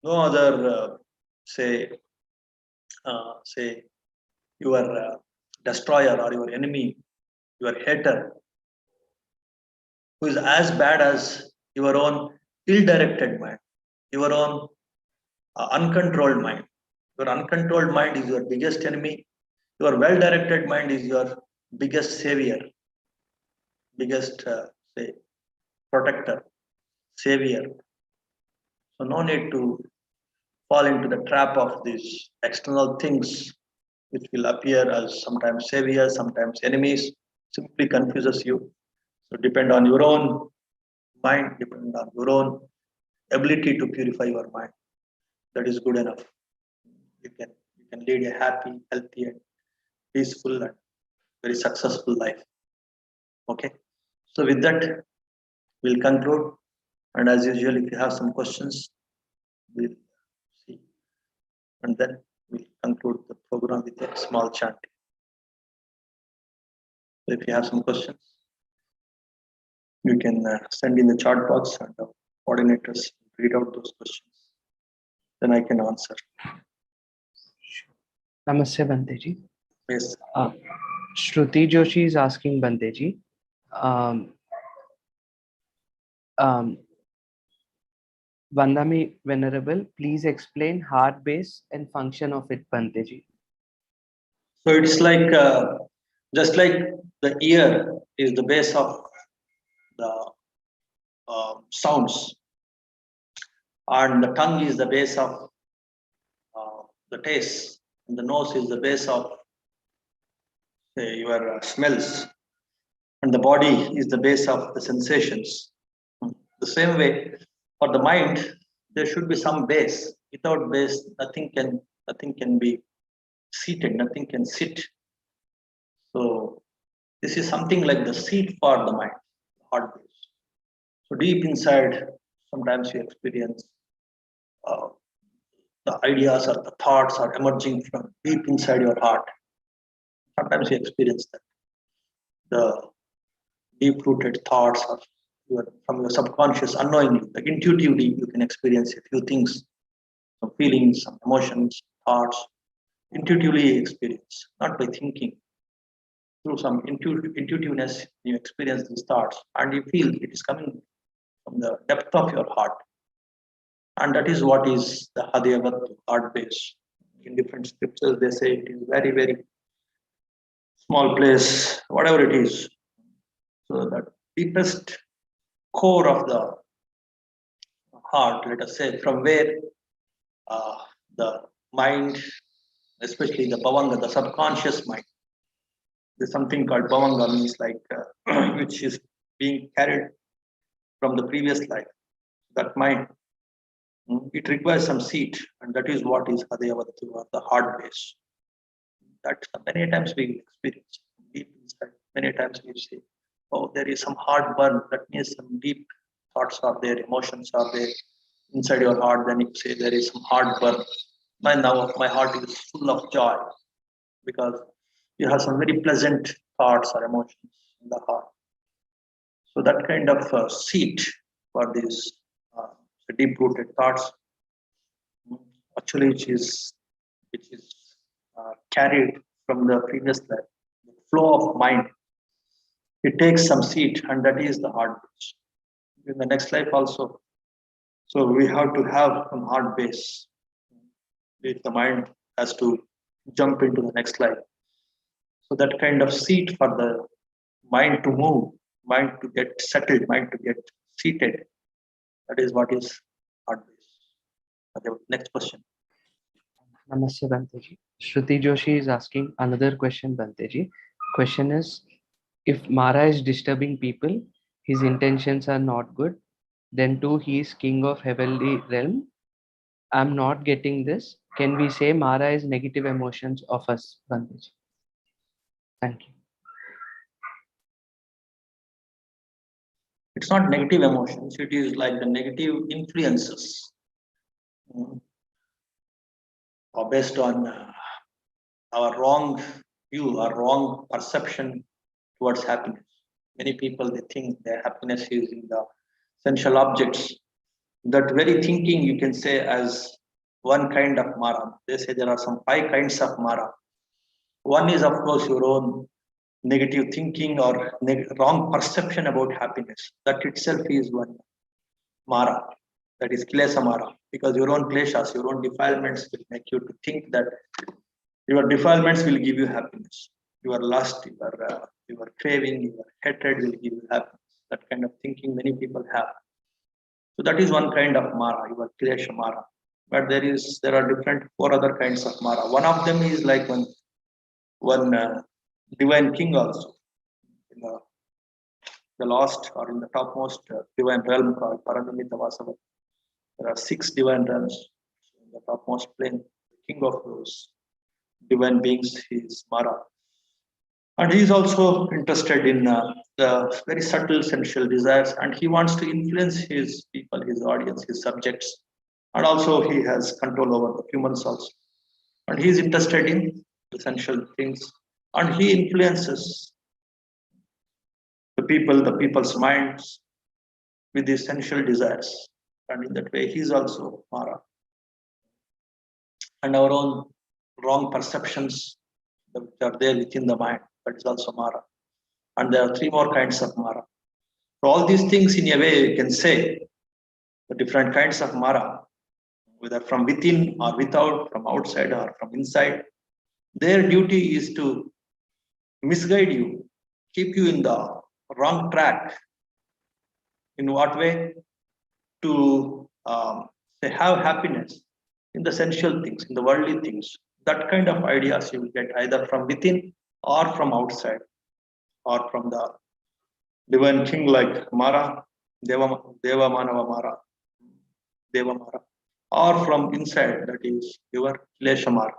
no other, say your destroyer or your enemy, your hater, who is as bad as your own ill-directed mind, your own uncontrolled mind. Your uncontrolled mind is your biggest enemy. Your well-directed mind is your biggest savior, biggest, say, protector, savior. So no need to fall into the trap of these external things, which will appear as sometimes saviors, sometimes enemies, simply confuses you. So depend on your own mind, depend on your own ability to purify your mind. That is good enough. You can lead a happy, healthy, and peaceful and very successful life. Okay. So with that, we'll conclude. And as usual, if you have some questions, we'll see. And then we'll conclude the program with a small chant. So if you have some questions, you can send in the chat box and the coordinators read out those questions. Then I can answer. Namaste, Banteji. Yes. Shruti Joshi is asking Banteji, um, Vandami Venerable, please explain heart base and function of it, Banteji. So it's like just like the ear is the base of the sounds, and the tongue is the base of the taste, and the nose is the base of say, your smells, and the body is the base of the sensations. The same way, for the mind, there should be some base. Without base, nothing can be seated, nothing can sit. So this is something like the seat for the mind, heart base. So deep inside, sometimes you experience uh, the ideas or the thoughts are emerging from deep inside your heart. Sometimes you experience that the deep-rooted thoughts or from your subconscious, unknowingly, like intuitively, you can experience a few things, some feelings, some emotions, thoughts, intuitively experience, not by thinking. Through some intuitiveness, you experience these thoughts, and you feel it is coming from the depth of your heart. And that is what is the Hadyavat heart base. In different scriptures, they say it is very, very small place, whatever it is. So the deepest core of the heart, let us say, from where uh, the mind, especially the bhavanga, the subconscious mind, there's something called bhavanga, means like which is being carried from the previous life. That mind, it requires some seat, and that is what is Hadayavatu, or the heart base. That many times we experience deep inside. Many times we say, "Oh, there is some heartburn." That means some deep thoughts are there, emotions are there inside your heart. Then you say there is some heartburn. Now my heart is full of joy because you have some very pleasant thoughts or emotions in the heart. So that kind of seat for these uh, deep-rooted thoughts, actually, which is carried from the previous life, the flow of mind. It takes some seat, and that is the heart base. In the next life also, so we have to have some heart base. If the mind has to jump into the next life, so that kind of seat for the mind to move, mind to get settled, mind to get seated. That is what is heart base. Okay, next question. Namaste, Banteji. Shruti Joshi is asking another question, Banteji. Question is, if Mara is disturbing people, his intentions are not good, then too he is king of heavenly realm. I'm not getting this. Can we say Mara is negative emotions of us, Banteji? Thank you. It's not negative emotions, it is like the negative influences or based on our wrong view or wrong perception towards happiness. Many people they think their happiness is in the essential objects. That very thinking you can say as one kind of Mara. They say there are some 5 kinds of Mara. One is, of course, your own negative thinking or wrong perception about happiness. That itself is one Mara. That is Klesa Mara. Because your own kleshas, your own defilements will make you to think that your defilements will give you happiness. Your lust, your craving, your hatred will give you happiness. That kind of thinking many people have. So that is one kind of Mara, your Klesha Mara. But there are different 4 other kinds of Mara. One of them is like one divine king also. In the last or in the topmost divine realm called Paranamita Vasava. There are 6 divine realms. In the topmost plane, the king of those divine beings is Mara. And he is also interested in the very subtle sensual desires, and he wants to influence his people, his audience, his subjects. And also he has control over the humans also. And he is interested in the sensual things. And he influences the people's minds with these sensual desires. And in that way, he is also Mara. And our own wrong perceptions that are there within the mind. That is also Mara. And there are three more kinds of Mara. So all these things, in a way, you can say the different kinds of Mara, whether from within or without, from outside or from inside, their duty is to misguide you, keep you in the wrong track. In what way? To say have happiness in the sensual things, in the worldly things. That kind of ideas you will get either from within or from outside, or from the divine king like Mara, Deva Manava Mara, Deva Mara, or from inside, that is your Klesha Mara,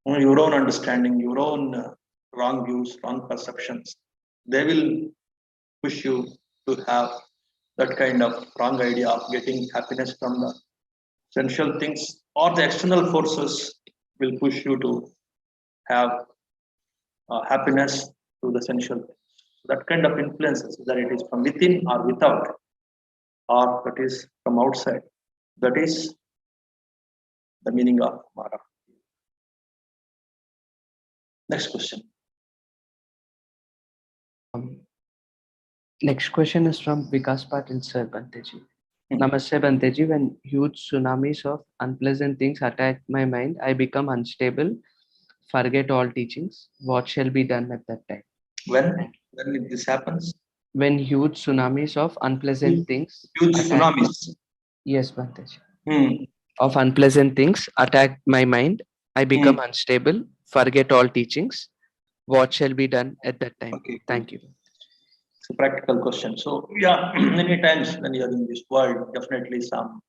your own understanding, your own wrong views, wrong perceptions. They will push you to have that kind of wrong idea of getting happiness from the sensual things, or the external forces will push you to have happiness through the sensual things. That kind of influences, whether it is from within or without, or that is from outside. That is the meaning of Mara. Next question. Next question is from Vikas Patil Sir Banteji. Hmm. Namaste Banteji. When huge tsunamis of unpleasant things attack my mind, I become unstable, forget all teachings. What shall be done at that time? When this happens? When huge tsunamis of unpleasant things Huge attack, tsunamis. yes, Banteji, Hmm. of unpleasant things attack my mind, I become Hmm. unstable, forget all teachings. What shall be done at that time? Okay, good. Thank you. It's a practical question. So yeah, many times when you're in this world, definitely some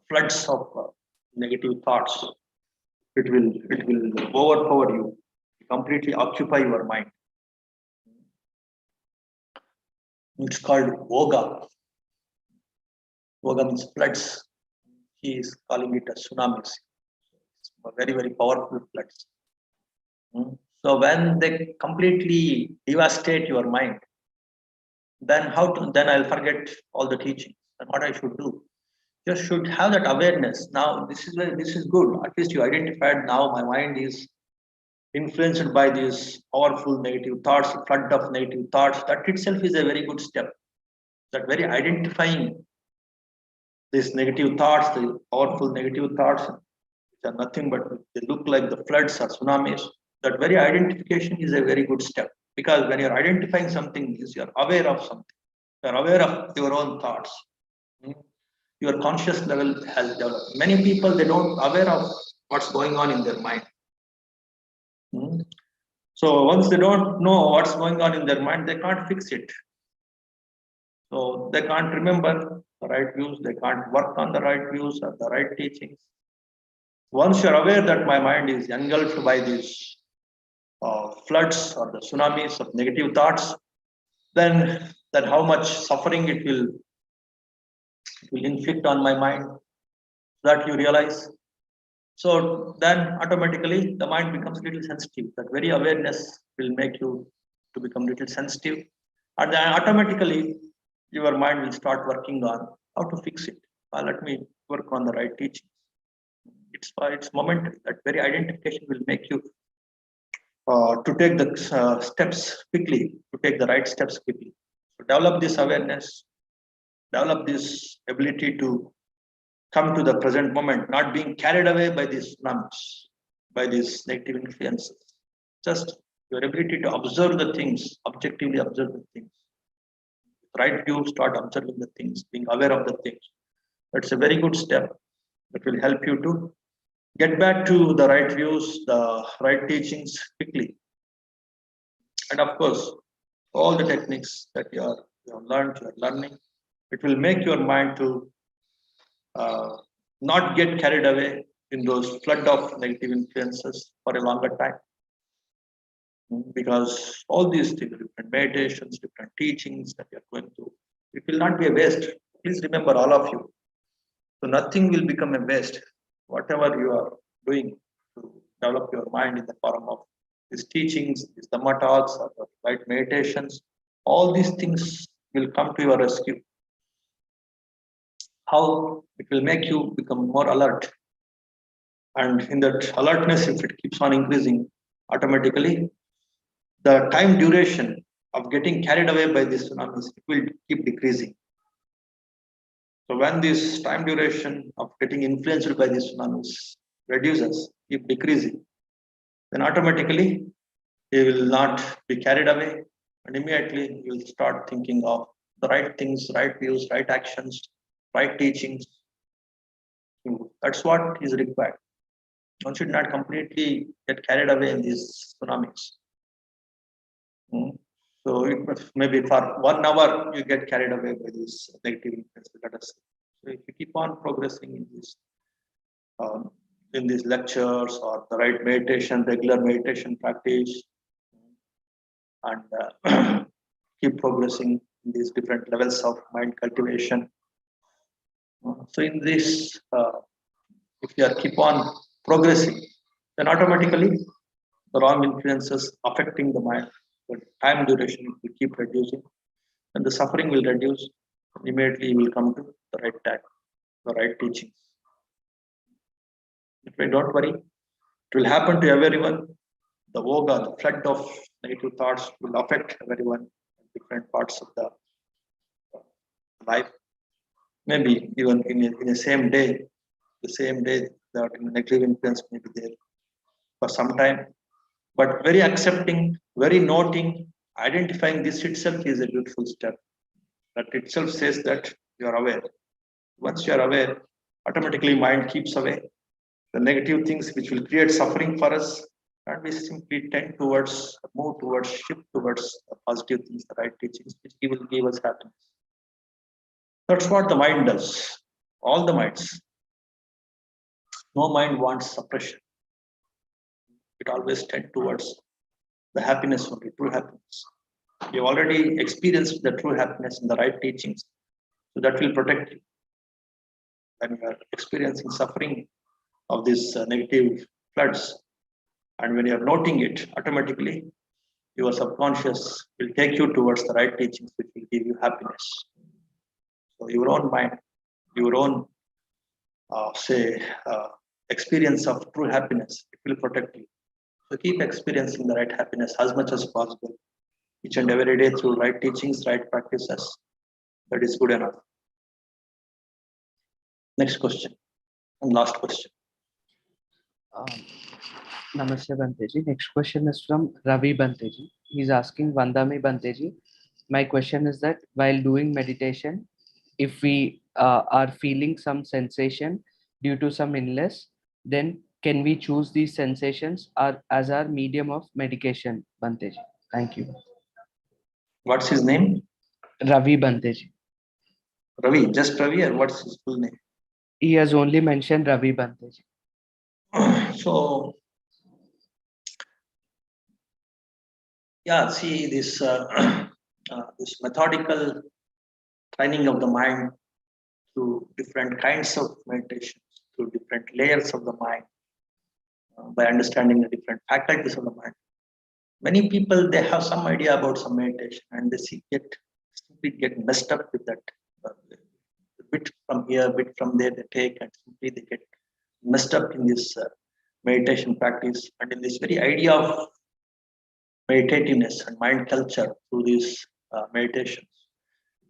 floods of negative thoughts. It will overpower you, completely occupy your mind. It's called Voga. Voga means floods. He is calling it a tsunamis. It's a very, very powerful floods. So when they completely devastate your mind, then I'll forget all the teachings and what I should do. You should have that awareness. Now this is good. At least you identified now my mind is influenced by these powerful negative thoughts, flood of negative thoughts. That itself is a very good step. That very identifying these negative thoughts, the powerful negative thoughts, which are nothing but they look like the floods or tsunamis. That very identification is a very good step, because when you're identifying something, is you're aware of something, you're aware of your own thoughts. Your conscious level has developed. Many people, they don't aware of what's going on in their mind. So once they don't know what's going on in their mind, they can't fix it. So they can't remember the right views, they can't work on the right views or the right teachings. Once you're aware that my mind is engulfed by these floods or the tsunamis of negative thoughts, then that how much suffering it will inflict on my mind, that you realize. So then automatically the mind becomes a little sensitive. That very awareness will make you to become a little sensitive. And then automatically your mind will start working on how to fix it. Let me work on the right teaching. It's momentary. That very identification will make you to take the steps quickly, to take the right steps quickly. So develop this awareness, develop this ability to come to the present moment, not being carried away by these tsunamis, by these negative influences. Just your ability to observe the things, objectively observe the things. Right view, start observing the things, being aware of the things. That's a very good step that will help you to get back to the right views, the right teachings quickly. And of course, all the techniques that you have learned, you are learning, it will make your mind to not get carried away in those flood of negative influences for a longer time. Because all these things, different meditations, different teachings that you're going through, it will not be a waste. Please remember, all of you. So nothing will become a waste. Whatever you are doing to develop your mind in the form of these teachings, these Dhamma talks, or the right meditations, all these things will come to your rescue. How? It will make you become more alert. And in that alertness, if it keeps on increasing, automatically the time duration of getting carried away by these tsunamis, it will keep decreasing. So when this time duration of getting influenced by these tsunamis reduces, keep decreasing, then automatically he will not be carried away, and immediately you will start thinking of the right things, right views, right actions, right teachings. That's what is required. One should not completely get carried away in these tsunamis. So it must, maybe for 1 hour you get carried away by these negative influences. Let us say. So if you keep on progressing um, in these lectures or the right meditation, regular meditation practice, and keep progressing in these different levels of mind cultivation. So in this, if you are keep on progressing, then automatically the wrong influences affecting the mind, the time duration will keep reducing, and the suffering will reduce. Immediately, you will come to the right time, the right teachings. Don't worry, it will happen to everyone. The voga, the flood of negative thoughts will affect everyone in different parts of the life. Maybe even in the same day, that negative influence may be there for some time. But very accepting, very noting, identifying this itself is a beautiful step. That itself says that you are aware. Once you are aware, automatically mind keeps away the negative things which will create suffering for us, and we simply tend towards, move towards, shift towards the positive things, the right teachings, which will give us happiness. That's what the mind does. All the minds. No mind wants suppression. It always tends towards the happiness only, true happiness. You already experienced the true happiness in the right teachings, so that will protect you. When you are experiencing suffering of these negative floods, and when you are noting it, automatically your subconscious will take you towards the right teachings, which will give you happiness. So your own mind, your own say experience of true happiness, it will protect you. So keep experiencing the right happiness as much as possible, each and every day through right teachings, right practices. That is good enough. Next question and last question. Um, Namaste Banteji. Next question is from Ravi Banteji. He's asking Vandami Banteji. My question is that while doing meditation, if we are feeling some sensation due to some illness, then can we choose these sensations as our medium of medication, Banteji? Thank you. What's his name? Ravi Banteji. Ravi, just Ravi, or what's his full name? He has only mentioned Ravi Banteji. So, yeah, see this this methodical training of the mind through different kinds of meditations, through different layers of the mind, by understanding the different faculties of the mind. Many people they have some idea about some meditation, and they simply get messed up with that. Uh, bit from here, bit from there, they take, and simply they get messed up in this meditation practice and in this very idea of meditativeness and mind culture through these meditations.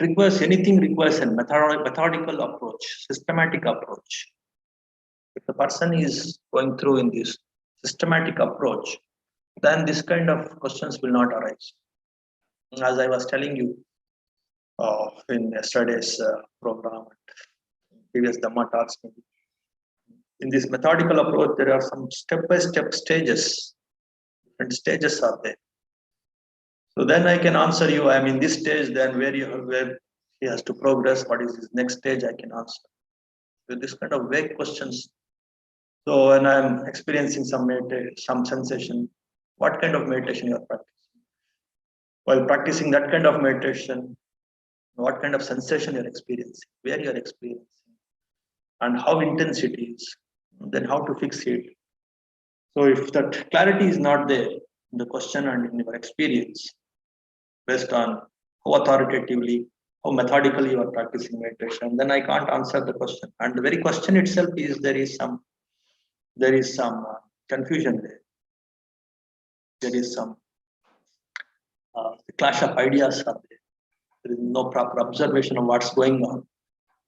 Requires a methodical approach, systematic approach. If the person is going through in this systematic approach, then this kind of questions will not arise. As I was telling you in yesterday's program, previous Dhamma talks, in this methodical approach, there are some step-by-step stages. Different stages are there. So then I can answer you. I'm in this stage. Then where he has to progress. What is his next stage? I can answer. So this kind of vague questions. So when I'm experiencing some sensation, what kind of meditation you are practicing? While practicing that kind of meditation, what kind of sensation you're experiencing, where you're experiencing, and how intense it is, then how to fix it. So if that clarity is not there in the question and in your experience, based on how authoritatively, how methodically you are practicing meditation, then I can't answer the question. And the very question itself is there is some there is some confusion there. There is some clash of ideas are there. There is no proper observation of what's going on,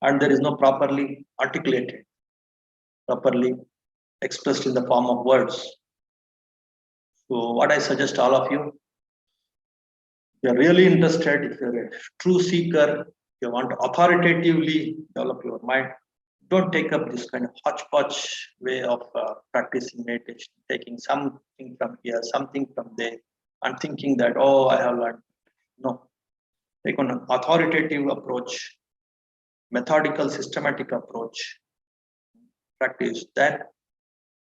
and there is no properly articulated, properly expressed in the form of words. So what I suggest all of you, if you're really interested, if you're a true seeker, you want to authoritatively develop your mind, don't take up this kind of hodgepodge way of practicing meditation, taking something from here, something from there, and thinking that, oh, I have learned. No, take an authoritative approach, methodical, systematic approach, practice that,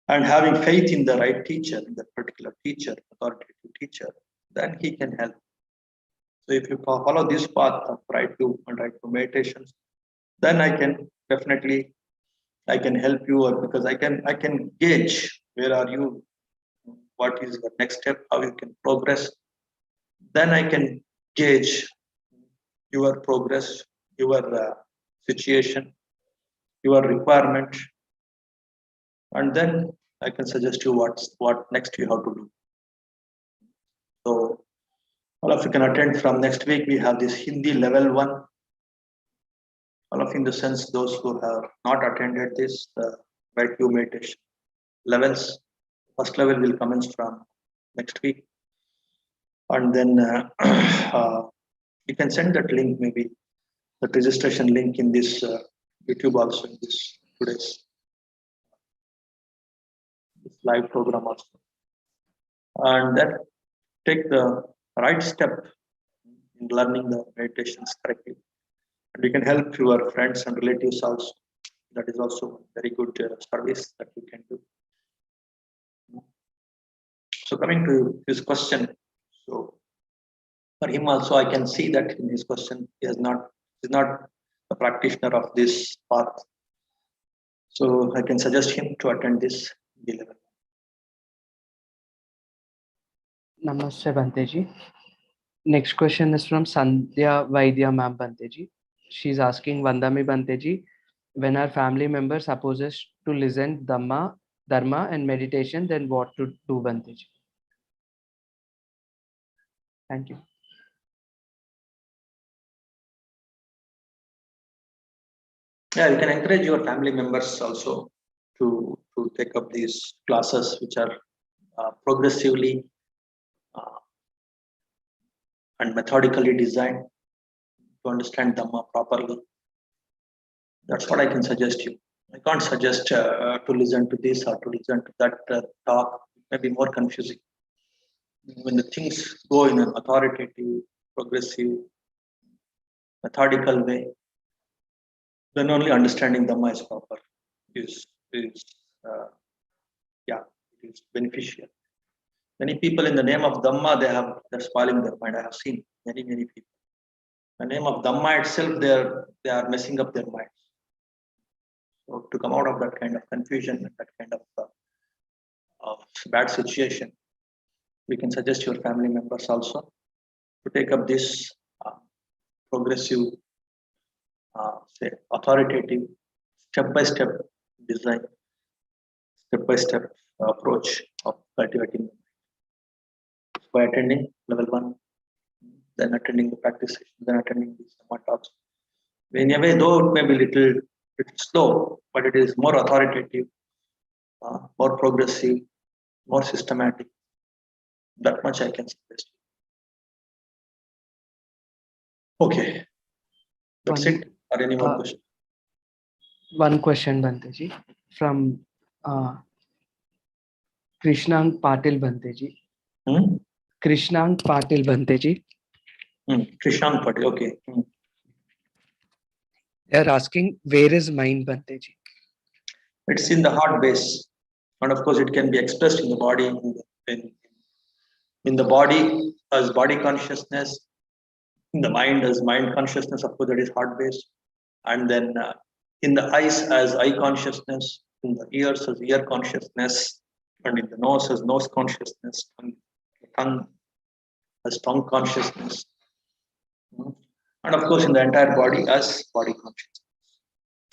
and having faith in the right teacher, in that particular teacher, authoritative teacher, then he can help. So if you follow this path of right view and right view meditations, then I can definitely help you, or because I can gauge where are you, what is the next step, how you can progress. Then I can gauge your progress, your situation, your requirement, and then I can suggest you what next you have to do. So all of you can attend from next week. We have this Hindi level 1. All of you, in the sense those who have not attended this right view meditation levels. First level will commence from next week, and then you can send that link, maybe that registration link in this YouTube also, in this today's live program also, and then take the right step in learning the meditations correctly. And you can help your friends and relatives also. That is also a very good service that you can do. So coming to his question, so for him also, I can see that in his question, he is not a practitioner of this path. So I can suggest him to attend this level. Namaste, Banteji. Next question is from Sandhya Vaidya Ma'am Banteji. She's asking, Vandami Banteji, when our family member supposes to listen Dharma and meditation, then what to do, Banteji? Thank you. Yeah, you can encourage your family members also to take up these classes, which are progressively and methodically designed to understand Dhamma properly. That's what I can suggest you. I can't suggest to listen to this or to listen to that talk. It may be more confusing. When the things go in an authoritative, progressive, methodical way, then only understanding Dhamma is proper. Is yeah, it is beneficial. Many people, in the name of Dhamma, they're spoiling their mind. I have seen many people. In the name of Dhamma itself, they are messing up their minds. So to come out of that kind of confusion, that kind of bad situation, we can suggest your family members also to take up this progressive, say, authoritative, step-by-step design, step-by-step approach of cultivating by attending level 1, then attending the practice session, then attending these Dhamma talks. In a way, though it may be little slow, but it is more authoritative, more progressive, more systematic. That much I can suggest. Okay, that's it. Or any more question? One question, Banteji, from Krishnang Patil Banteji. Krishnang Patil Banteji. Krishnang Patil, okay. They are asking, where is mind, Banteji? It's in the heart base, and of course it can be expressed in the body, in the body as body consciousness, in the mind as mind consciousness, of course that is heart base, and then in the eyes as eye consciousness, in the ears as ear consciousness, and in the nose as nose consciousness, and the tongue as tongue consciousness, and of course in the entire body as body consciousness.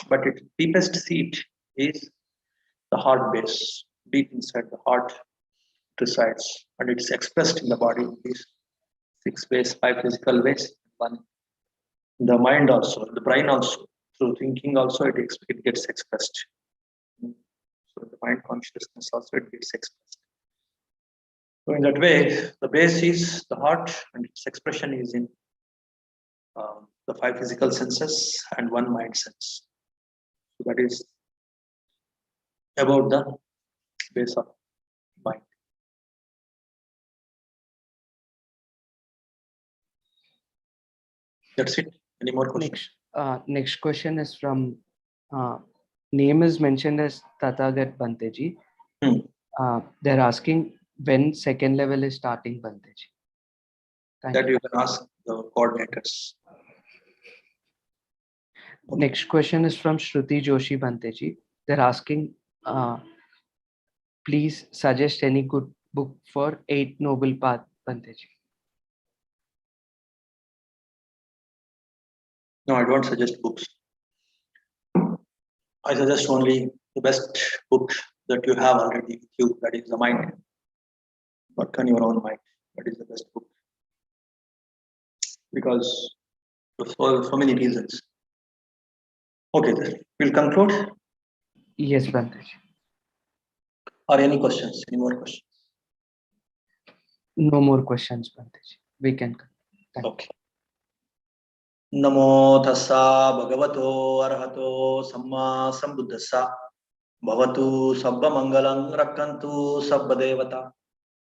But its deepest seat is the heart base, deep inside the heart resides, and it's expressed in the body in these 6 ways, 5 physical ways, 1 the mind also, the brain also, through thinking also it gets expressed. So the mind consciousness also it gets expressed. So in that way, the base is the heart, and its expression is in the 5 physical senses and 1 mind sense. So that is about the base of mind. That's it. Any more questions? Next question is from name is mentioned as Tathagat Banteji. They're asking when second level is starting, Banteji. That you can ask the coordinators. Next question is from Shruti Joshi Banteji. They're asking, please suggest any good book for 8 Noble Path, Banteji. No, I don't suggest books. I suggest only the best book that you have already with you, that is the mind. Work on your own mind. That is the best book. Because of so many reasons. Okay, then we'll conclude. Yes, Banteji. Or any questions? Any more questions? No more questions, Banteji. We can conclude. Okay. Namo tassa bhagavato arahato samma sambuddhassa bhavatu sabba mangalam rakkantu sabba devata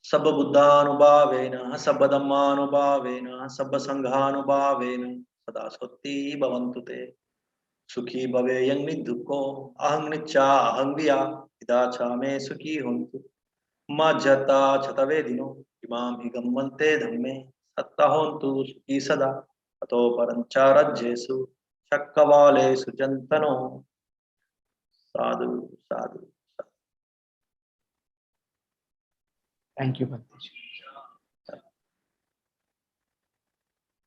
sabba buddhanubhavena sabba dhammanubhavena sabba sanghanubhavena sada sotti bhavantu te sukhi bhaveyan nidukko ahang niccha ahang viya idacha me sukhi hontu majjata chatavedino imam higammante dhamme satta hontu sukhi sada ato parancharadjesu chakkavalesu jantano sadhu sadhu. Thank you, Banteji.